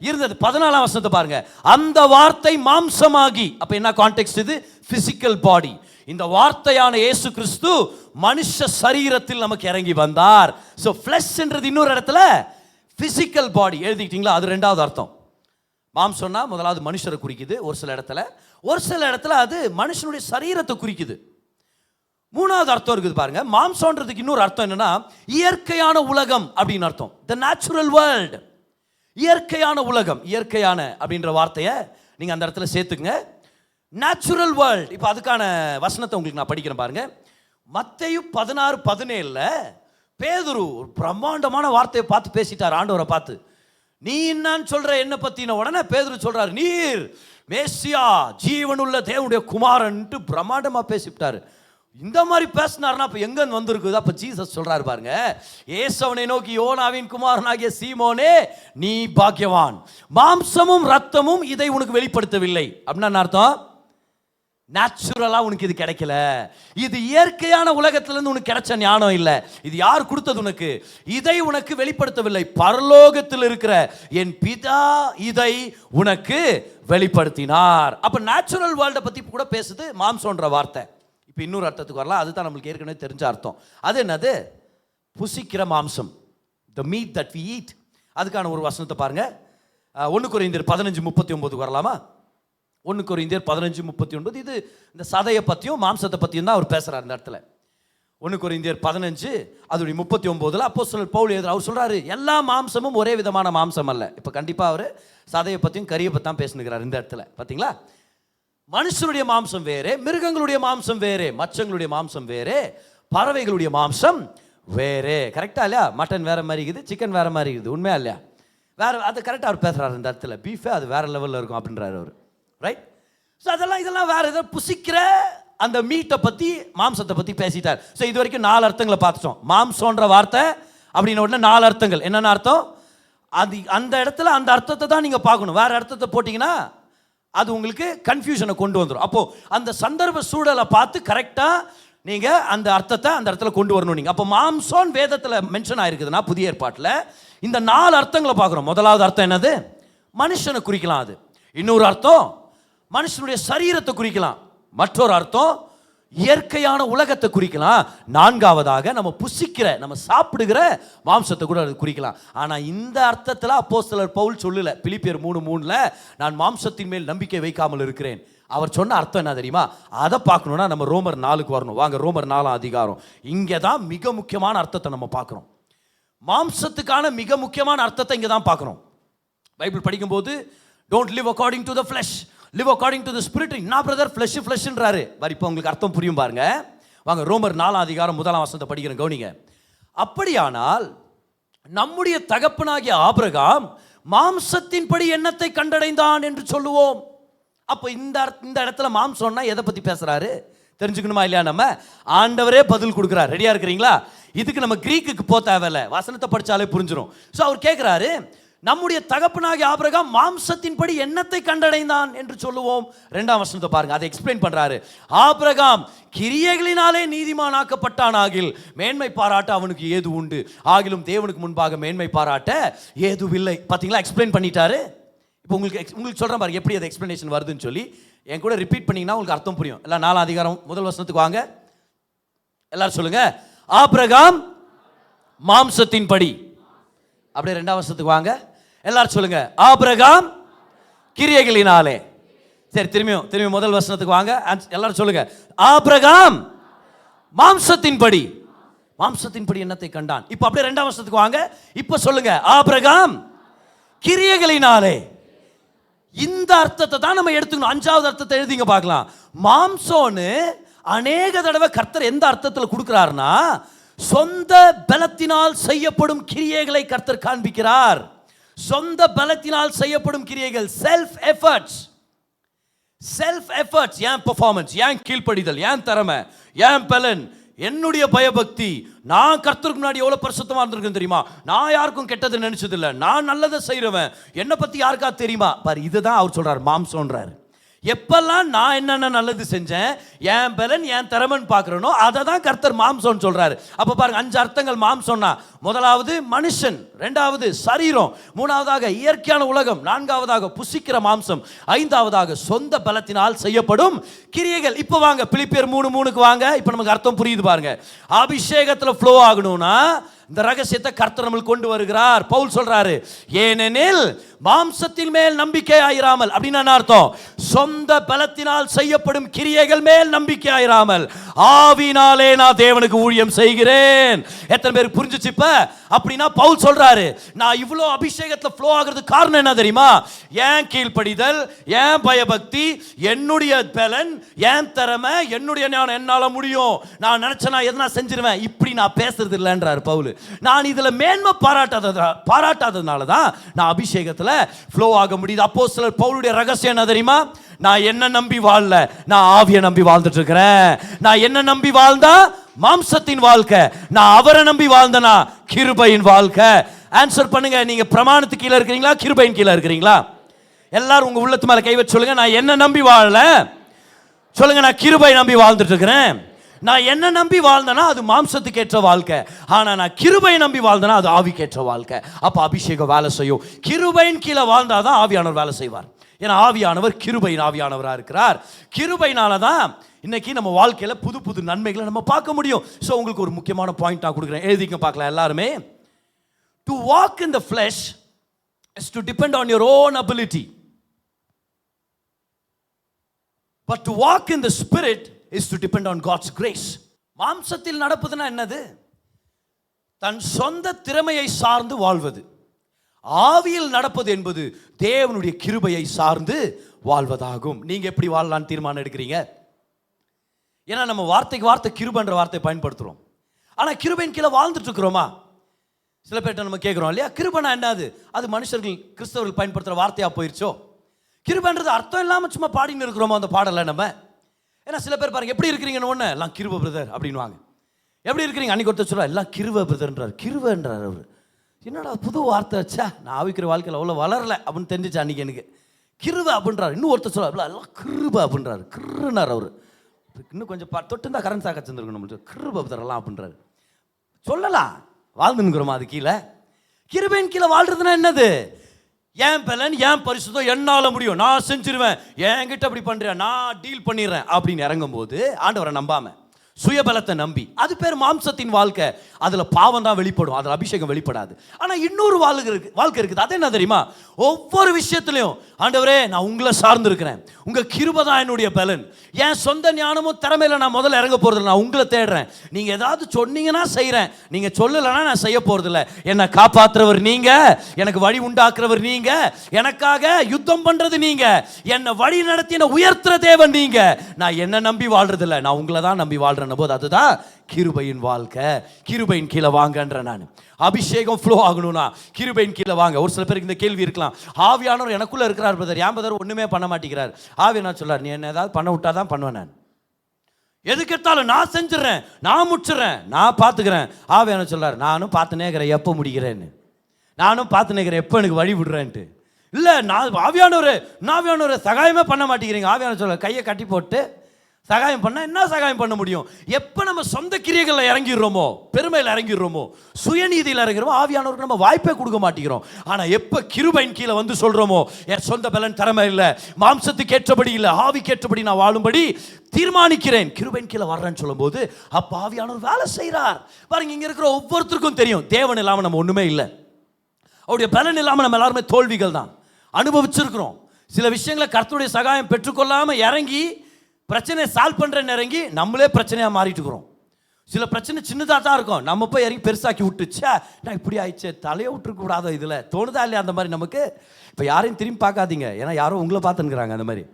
இருந்தது. 14ஆம் வசனத்தை பாருங்க, அந்த வார்த்தை மாம்சமாகி. அப்ப என்ன கான்டெக்ஸ்ட் இது? Physical body. இந்த வார்த்தையான இயேசு கிறிஸ்து மனுஷ சரீரத்தில் நமக்கு இறங்கி வந்தார். சோ ஃப்ளஷ்ன்றது இன்னொரு இடத்துல பிசிக்கல் பாடி. எழுதிக்கிட்டீங்களா? அது 2வது அர்த்தம். மாம்சம்னா முதலாவது மனுஷரை குறிக்குது ஒரு சில இடத்துல அது மனுஷனுடைய சரீரத்தை குறிக்குது. 3வது அர்த்தம் இருக்குது பாருங்க. மாம்சம்ன்றதுக்கு இன்னொரு அர்த்தம் என்னன்னா இயற்கையான உலகம் அப்படின்னு அர்த்தம். தி நேச்சுரல் வேர்ல்ட், இயற்கையான உலகம். இயற்கையான அப்படின்ற வார்த்தையை நீங்க அந்த இடத்துல சேர்த்துக்குங்க. Natural world. இப்போ அதுக்கான வசனத்தை உங்களுக்கு நான் படிக்கிறேன் பாருங்க. மத்தேயு 16:17 பேதுரு ஒரு பிரம்மாண்டமான வார்த்தையை பார்த்து பேசிட்டார், ஆண்டவரை பார்த்து. நீ என்னன்னு சொல்ற என்ன பத்தின உடனே பேதுரு சொல்றாரு, நீர் மேசியா, ஜீவனுள்ள தேவனுடைய குமாரன்ட்டு பிரம்மாண்டமா பேசிவிட்டாரு. இந்த மாதிரி பேசினார்னா அப்ப எங்க வந்திருக்குது? அப்ப ஜீசஸ் சொல்றாரு பாருங்க, ஏசவனை நோக்கி, யோனாவின் குமாரனாகிய சீமோனே நீ பாக்கியவான், மாம்சமும் ரத்தமும் இதை உனக்கு வெளிப்படுத்தவில்லை. அப்படின்னா என்ன அர்த்தம்? நேச்சுரலா உனக்கு இது கிடைக்கல, இது இயற்கையான உலகத்திலிருந்து உனக்கு கிடைச்ச ஞானம் இல்ல. இது யார் கொடுத்தது உனக்கு? இதை உனக்கு வெளிப்படுத்தவில்லை, பரலோகத்தில் இருக்கிற என் பிதா இதை உனக்கு வெளிப்படுத்தினார். அப்ப நேச்சுரல் வேர்ல்ட பத்தி கூட பேசுது மாம்சம்ன்ற வார்த்தை. இப்ப இன்னொரு அர்த்தத்துக்கு வரலாம், அதுதான் நம்மளுக்கு ஏற்கனவே தெரிஞ்ச அர்த்தம். அது என்னது? புசிக்கிற மாம்சம், the meat that we eat. அதுக்கான ஒரு வசனத்தை பாருங்க. 1 கொரிந்தியர் 15:39 வரலாமா? 1 கொரிந்தியர் 15:39. இது இந்த சதையை பற்றியும் மாம்சத்தை பற்றியும் தான் அவர் பேசுகிறார் இந்த இடத்துல. 1 கொரிந்தியர் 15 அதோடைய 39 அப்போஸ்தலர் பவுல் எழுதுறார். அவர் சொல்றாரு, எல்லா மாம்சமும் ஒரே விதமான மாம்சம் அல்ல. இப்போ கண்டிப்பாக அவர் சதையை பற்றியும் கரியை பற்றி தான் பேசுகிறார் இந்த இடத்துல. பார்த்தீங்களா? மனுஷனுடைய மாம்சம் வேறு, மிருகங்களுடைய மாம்சம் வேறு, மச்சங்களுடைய மாம்சம் வேறு, பறவைகளுடைய மாம்சம் வேறு. கரெக்டா இல்லையா? மட்டன் வேற மாதிரி இருக்குது, சிக்கன் வேற மாதிரி இருக்குது. உண்மையா இல்லையா? வேற, அது கரெக்டாக அவர் பேசுகிறார் இந்த இடத்துல. பீஃபே அது வேற லெவலில் இருக்கும் அப்படின்றாரு அவர். ரைட்? ஸோ இதெல்லாம் வேற ஏதோ புசிக்கிற அந்த மீட்டை பற்றி, மாம்சத்தை பற்றி பேசிட்டார். ஸோ இது வரைக்கும் 4 அர்த்தங்களை பார்த்துட்டோம். மாம்சம்ன்ற வார்த்தை அப்படின்னு உடனே 4 அர்த்தங்கள். என்னென்ன அர்த்தம்? அது அந்த இடத்துல அந்த அர்த்தத்தை தான் நீங்கள் பார்க்கணும். வேற அர்த்தத்தை போட்டிங்கன்னா அது உங்களுக்கு கன்ஃபியூஷனை கொண்டு வந்துடும். அப்போ அந்த சந்தர்ப்ப சூழலை பார்த்து கரெக்டாக நீங்கள் அந்த அர்த்தத்தை அந்த இடத்துல கொண்டு வரணும் நீங்கள். அப்போ மாம்சம் வேதத்தில் மென்ஷன் ஆயிருக்குதுன்னா புதிய ஏற்பாட்டில் இந்த 4 அர்த்தங்களை பார்க்குறோம். முதலாவது அர்த்தம் என்னது? மனுஷனை குறிக்கலாம். அது இன்னொரு அர்த்தம் மனுஷனுடைய சரீரத்தை குறிக்கலாம். மற்றொரு அர்த்தம் இயற்கையான உலகத்தை குறிக்கலாம். 4வதாக நம்ம புசிக்கிற, நம்ம சாப்பிடுகிற மாம்சத்தை கூட அது குறிக்கலாம். ஆனால் இந்த அர்த்தத்தில் அப்போஸ்தலர் பவுல் சொல்லல. பிலிப்பியர் 3:3 நான் மாம்சத்தின் மேல் நம்பிக்கை வைக்காமல் இருக்கிறேன். அவர் சொன்ன அர்த்தம் என்ன தெரியுமா? அதை பார்க்கணும்னா நம்ம ரோமர் 4க்கு வரணும். வாங்க, ரோமர் 4ஆம் அதிகாரம். இங்கே தான் மிக முக்கியமான அர்த்தத்தை நம்ம பார்க்குறோம். மாம்சத்துக்கான மிக முக்கியமான அர்த்தத்தை இங்கே தான் பார்க்குறோம். பைபிள் படிக்கும்போது don't live according to the flesh, live according to the spirit. நான் பிரதர் ஃப்ளஷ்ன்றாரு. இப்போ உங்களுக்கு அர்த்தம் புரியும் பாருங்க. வாங்க, ரோமர் 4ஆம் அதிகாரம் 1ஆம் வசனத்தை படிக்கிறேன், கவனிங்க. அப்படியானால் நம்முடைய தகப்பனாகிய ஆபிரகாம் மாம்சத்தின்படி எண்ணத்தை கண்டடைந்தான் என்று சொல்லுவோம். அப்போ இந்த இடத்துல மாம்சம்னா எதை பற்றி பேசுறாரு தெரிஞ்சுக்கணுமா இல்லையா? நம்ம ஆண்டவரே பதில் கொடுக்குறார். ரெடியா இருக்கிறீங்களா? இதுக்கு நம்ம கிரீக்குக்கு போக தேவையில்ல, வசனத்தை படித்தாலே புரிஞ்சிடும். ஸோ அவர் கேட்குறாரு, நம்முடைய தகப்பனாகிய ஆபிரகாம் மாம்சத்தின்படி என்னத்தை கண்டடைந்தான் என்று சொல்லுவோம். 2ஆம் வசனத்தை பாருங்க, அதை எக்ஸ்பிளைன் பண்றாரு. ஆபிரகாம் கிரியைகளினாலே நீதிமானாக்கப்பட்டான் ஆகில் மேன்மை பாராட்ட அவனுக்கு ஏது உண்டு, ஆகிலும் தேவனுக்கு முன்பாக மேன்மை பாராட்ட ஏதுவில்லை. பாத்தீங்களா, எக்ஸ்பிளைன் பண்ணிட்டாரு. இப்போ உங்களுக்கு சொல்றேன் பாருங்க எப்படி அது எக்ஸ்பிளனேஷன் வருதுன்னு சொல்லி. என் கூட ரிப்பீட் பண்ணீங்கன்னா உங்களுக்கு அர்த்தம் புரியும். எல்லாம் 4ஆம் அதிகாரம் 1 வசனத்துக்கு வாங்க. எல்லாரும் சொல்லுங்க, ஆபிரகாம் மாம்சத்தின்படி. அப்படியே 2ஆம் வசனத்துக்கு வாங்க. எல்லாரும் சொல்லுங்க, ஆபிரகாம் கிரியைகளினாலே. சரி, திரும்பியும் 1 வசனத்துக்கு வாங்க. எல்லாரும் சொல்லுங்க, ஆபிரகாம் மாம்சத்தின்படி. மாம்சத்தின்படி என்னத்தை கண்டான். இப்போ அப்படியே 2ஆம் வசனத்துக்கு வாங்க. இப்போ சொல்லுங்க, ஆபிரகாம் கிரியைகளினாலே. இந்த அர்த்தத்தை தான் நம்ம எடுத்துக்கணும். 5வது அர்த்தத்தை எழுதிங்க பார்க்கலாம். மாம்சோன்னு அநேக தடவை கர்த்தர் எந்த அர்த்தத்தில் கொடுக்கிறார்னா, சொந்த பலத்தினால் செய்யப்படும் கிரியைகளை கர்த்தர் காண்பிக்கிறார். சொந்த பலத்தினால் செய்யப்படும் கிரியைகள், செல்ஃப் எஃபர்ட்ஸ். ஏன் பெர்ஃபார்மன்ஸ், ஏன் கீழ்ப்படிதல், ஏன் திறமை, ஏன் பலன், என்னுடைய பயபக்தி. நான் கர்த்தருக்கு முன்னாடி எவ்வளவு பரிசுத்தமா இருந்திருக்கேன் தெரியுமா, நான் யாருக்கும் கெட்டது நினைச்சது இல்லை, நான் நல்லதை செய்யறவன், என்னை பத்தி யாருக்கா தெரியுமா பாரு. இதுதான் அவர் சொல்றாரு மாம்சம்ன்றாரு. எப்பெல்லாம் நான் என்னென்ன நல்லது செஞ்சேன், என் பலன் என் திறமைன்னு பார்க்குறனோ அதை தான் கர்த்தர் மாம்சம்னு சொல்றாரு. அப்போ பாருங்க, 5 அர்த்தங்கள் மாம்சம்னா. முதலாவது மனுஷன், 2வது சரீரம், 3வதாக இயற்கையான உலகம், 4வதாக புசிக்கிற மாம்சம், 5வதாக சொந்த பலத்தினால் செய்யப்படும் கிரியைகள். இப்போ வாங்க பிலிப்பியர் 3:3க்கு வாங்க. இப்போ நமக்கு அர்த்தம் புரியுது பாருங்க. அபிஷேகத்தில் ஃப்ளோ ஆகணும்னா இந்த ரகசியத்தை கர்த்தர் நம்மளுக்கு கொண்டு வருகிறார். பவுல் சொல்றாரு, ஏனெனில் மாம்சத்தின் மேல் நம்பிக்கை ஆயிராமல். அப்படின்னா என்ன அர்த்தம்? சொந்த பலத்தினால் செய்யப்படும் கிரியைகள் மேல் நம்பிக்கை ஆயிராமல் ஆவினாலே நான் தேவனுக்கு ஊழியம் செய்கிறேன். எத்தனை பேருக்கு புரிஞ்சுச்சு இப்ப? அப்படின்னா பவுல் சொல்றாரு, நான் இவ்வளோ அபிஷேகத்துல ஃப்ளோ ஆகிறதுக்கு காரணம் என்ன தெரியுமா? ஏன் கீழ்ப்படிதல், ஏன் பயபக்தி, என்னுடைய பலன், ஏன் திறமை, என்னுடைய ஞானம், என்னால முடியும், நான் நினைச்சேன் நான் எதனா செஞ்சிருவேன், இப்படி நான் பேசுறது இல்லைன்றாரு பவுல். நான் இதுல மேன்மை பாராட்டாததுனால தான் நான் அபிஷேகத்துல ஃப்ளோ ஆக முடியுது. அப்போஸ்தலர் பவுலுடைய ரகசியம் என்ன தெரியுமா? நான் என்ன நம்பி வாழல, நான் ஆவியை நம்பி வாழ்ந்துட்டு இருக்கிறேன். நான் என்ன நம்பி வாழ்ந்தா மாம்சத்தின் வாழ்க்கை, நான் அவரை நம்பி வாழ்ந்தனா கிருபையின் வாழ்க்கை. ஆன்சர் பண்ணுங்க, நீங்க பிரமாணத்துக்கு கீழே இருக்கிறீங்களா, கிருபையின் கீழே இருக்கிறீங்களா? எல்லாரும் உங்க உள்ளத்து மேல கை வச்சு சொல்லுங்க, நான் என்ன நம்பி வாழல, சொல்லுங்க, நான் கிருபை நம்பி வாழ்ந்துட்டு இருக்கிறேன். நான் என்ன நம்பி வாழ்ந்தனா அது மாம்சத்துக்கு ஏற்ற வாழ்க்கை, ஆனா நான் கிருபை நம்பி வாழ்ந்தனா அது ஆவிக்கேற்ற வாழ்க்கை. அப்ப அபிஷேகம் வேலை செய்யும். கிருபையின் கீழே வாழ்ந்தாதான் ஆவியானவர் வேலை செய்வார். ஏன்னா ஆவியானவர் கிருபையின் ஆவியானவராக இருக்கிறார். கிருபையினால தான் இன்னைக்கு நம்ம வாழ்க்கையில புது புது நன்மைகளை நம்ம பார்க்க முடியும். ஸோ உங்களுக்கு ஒரு முக்கியமான பாயிண்ட் நான் கொடுக்குறேன், எழுதிக்க பார்க்கலாம் எல்லாருமே. To walk in the flesh is to depend on your own ability, but to walk in the spirit is to depend on God's grace. மாம்சத்தில் நடப்பதுனா என்னது? தன் சொந்த திறமையை சார்ந்து வாழ்வது. ஆவியில் நடப்பது என்பது தேவனுடைய கிருபையை சார்ந்து வாழ்வதாகும். நீங்க எப்படி வாழலாம்னு தீர்மானம் எடுக்கிறீங்க? ஏன்னா நம்ம வார்த்தைக்கு வார்த்தை கிருபைன்ற வார்த்தை பயன்படுத்துறோம், ஆனா கிருபையின் கீழே வாழ்ந்துட்டு இருக்கிறோமா? சில பேர்ட்ட நம்ம கேட்கிறோம் இல்லையா, கிருபைனா என்னது? அது மனுஷர்கள் கிறிஸ்தவர்கள் பயன்படுத்துற வார்த்தையா போயிருச்சோ? கிருபைன்றது அர்த்தம் இல்லாம சும்மா பாடின்னு இருக்கிறோமா அந்த பாடலை நம்ம? ஏன்னா சில பேர் பாருங்க, எப்படி இருக்கிறீங்கன்னு ஒன்று எல்லாம் கிருபை பிரதர் அப்படின்வாங்க. எப்படி இருக்கிறீங்க? அன்னைக்கு ஒருத்தர் சொல்ல எல்லாம் கிருபை பிரதர்ன்றார். கிருபைன்றார் அவர். என்னடா புது வார்த்தை வச்சா, நான் ஆவிக்கிற வாழ்க்கையில் அவ்வளோ வளரல அப்படின்னு தெரிஞ்சிச்சு அன்னைக்கு எனக்கு. கிருபை அப்படின்றார். இன்னும் ஒருத்தர் சொல்ல எல்லாம் கிருபை அப்படின்றாரு. கிருனார் அவர். இன்னும் கொஞ்சம் தொட்டுந்தா கரண்ட் சாக்க வச்சிருக்கணும் நம்மளுக்கு. கிருபை பிரதர்லாம் அப்படின்றாரு. சொல்லலாம், வாழ்ந்துன்னுக்குறோமா அது கீழே? கிருபையின் கீழே வாழ்றதுன்னா என்னது? ஏன் பலன், ஏன் பரிசுத்தம், என்னால முடியும், நான் செஞ்சிருவேன், என்கிட்ட அப்படி பண்றேன், நான் டீல் பண்ணிடுறேன் அப்படின்னு இறங்கும் போது ஆண்டவரை நம்பாம சுயபலத்தை நம்பி, அது பேர் மாம்சத்தின் வாழ்க்கை. அதுல பாவம் தான் வெளிப்படும், அதுல அபிஷேகம் வெளிப்படாது. ஆனா இன்னொரு வாழ்க்கை இருக்குது. அது என்ன தெரியுமா? ஒவ்வொரு விஷயத்திலையும் ஆண்டவரே நான் உங்களை சார்ந்து இருக்கிறேன், உங்க கிருபை தான் என்னுடைய பலன், என் சொந்த ஞானமும் திறமையில நான் முதல்ல இறங்க போறதில்லை, நான் உங்களை தேடுறேன். நீங்க ஏதாவது சொன்னீங்கன்னா செய்யறேன், நீங்க சொல்லலைன்னா நான் செய்ய போறதில்லை. என்னை காப்பாற்றுறவர் நீங்க, எனக்கு வழி உண்டாக்குறவர் நீங்க, எனக்காக யுத்தம் பண்றது நீங்க, என்னை வழி நடத்தி என்னை உயர்த்துற தேவன் நீங்க. நான் என்ன நம்பி வாழ்றதில்லை, நான் உங்களை தான் நம்பி வாழ்றேன் போது அதுதான் கிருபையின் வாழ்க்கை. கிருபையின் கீழே வாங்கன்ற நான். அபிஷேகம் ஃப்ளோ ஆகணும்னா கிருபையின் கீழே வாங்க. ஒரு சில பேருக்கு இந்த கேள்வி இருக்கலாம், ஆவியானவர் எனக்குள்ள இருக்கிறார் பிரதர், ஏன் பிரதர் ஒண்ணுமே பண்ண மாட்டேங்கிறார்? ஆவியானவர் சொல்றார், நீ என்ன ஏதாவது பண்ண விட்டாதான் பண்ணுவேன், நான் எதுக்கு எடுத்தாலும் நான் செஞ்சிடறேன், நான் முடிச்சிடறேன், நான் பார்த்துக்கிறேன். ஆவியானவர் சொல்றார், நானும் பார்த்துனே இருக்கிறேன் எப்போ முடிக்கிறேன்னு. நானும் பார்த்து நிற்கிறேன் எப்போ எனக்கு வழி விடுறேன்ட்டு. இல்லை நான் ஆவியானவர் சகாயமே பண்ண மாட்டேங்கிறீங்க. ஆவியானவர் சொல்ல கையை கட்டி போட்டு சகாயம் பண்ண என்ன சகாயம் பண்ண முடியும்? எப்போ நம்ம சொந்த கிரியைகளில் இறங்கிடுறோமோ, பெருமையில் இறங்கிடுறோமோ, சுயநீதியில் இறங்கிறோமோ, ஆவியானவருக்கு நம்ம வாய்ப்பே கொடுக்க மாட்டேங்கிறோம். ஆனால் எப்போ கிருபையின் கீழே வந்து சொல்கிறோமோ, என் சொந்த பலன் திறமை இல்லை, மாம்சத்துக்கு ஏற்றபடி இல்லை, ஆவிக்கு ஏற்றபடி நான் வாழும்படி தீர்மானிக்கிறேன், கிருபையின் கீழே வர்றேன்னு சொல்லும்போது அப்போ ஆவியானவர் வேலை செய்கிறார். பாருங்க, இங்கே இருக்கிற ஒவ்வொருத்தருக்கும் தெரியும் தேவன் இல்லாமல் நம்ம ஒன்றுமே இல்லை. அவருடைய பலன் இல்லாமல் நம்ம எல்லாருமே தோல்விகள் தான் அனுபவிச்சிருக்கிறோம். சில விஷயங்களை கர்த்தருடைய சகாயம் பெற்றுக்கொள்ளாமல் இறங்கி பிரச்சனையை சால்வ் பண்ணுறேன்னு இறங்கி நம்மளே பிரச்சனையாக மாறிட்டு இருக்கிறோம். சில பிரச்சனை சின்னதாக தான் இருக்கும், நம்ம போய் இறங்கி பெருசாக்கி விட்டுச்சா நான் இப்படி ஆயிடுச்சு, தலையை விட்டுருக்கூடாதோ, இதில் தோணுதா இல்லையா? அந்த மாதிரி நமக்கு இப்போ யாரையும் திரும்பி பார்க்காதீங்க, ஏன்னா யாரும் உங்களை பார்த்துன்னுக்குறாங்க அந்த மாதிரி.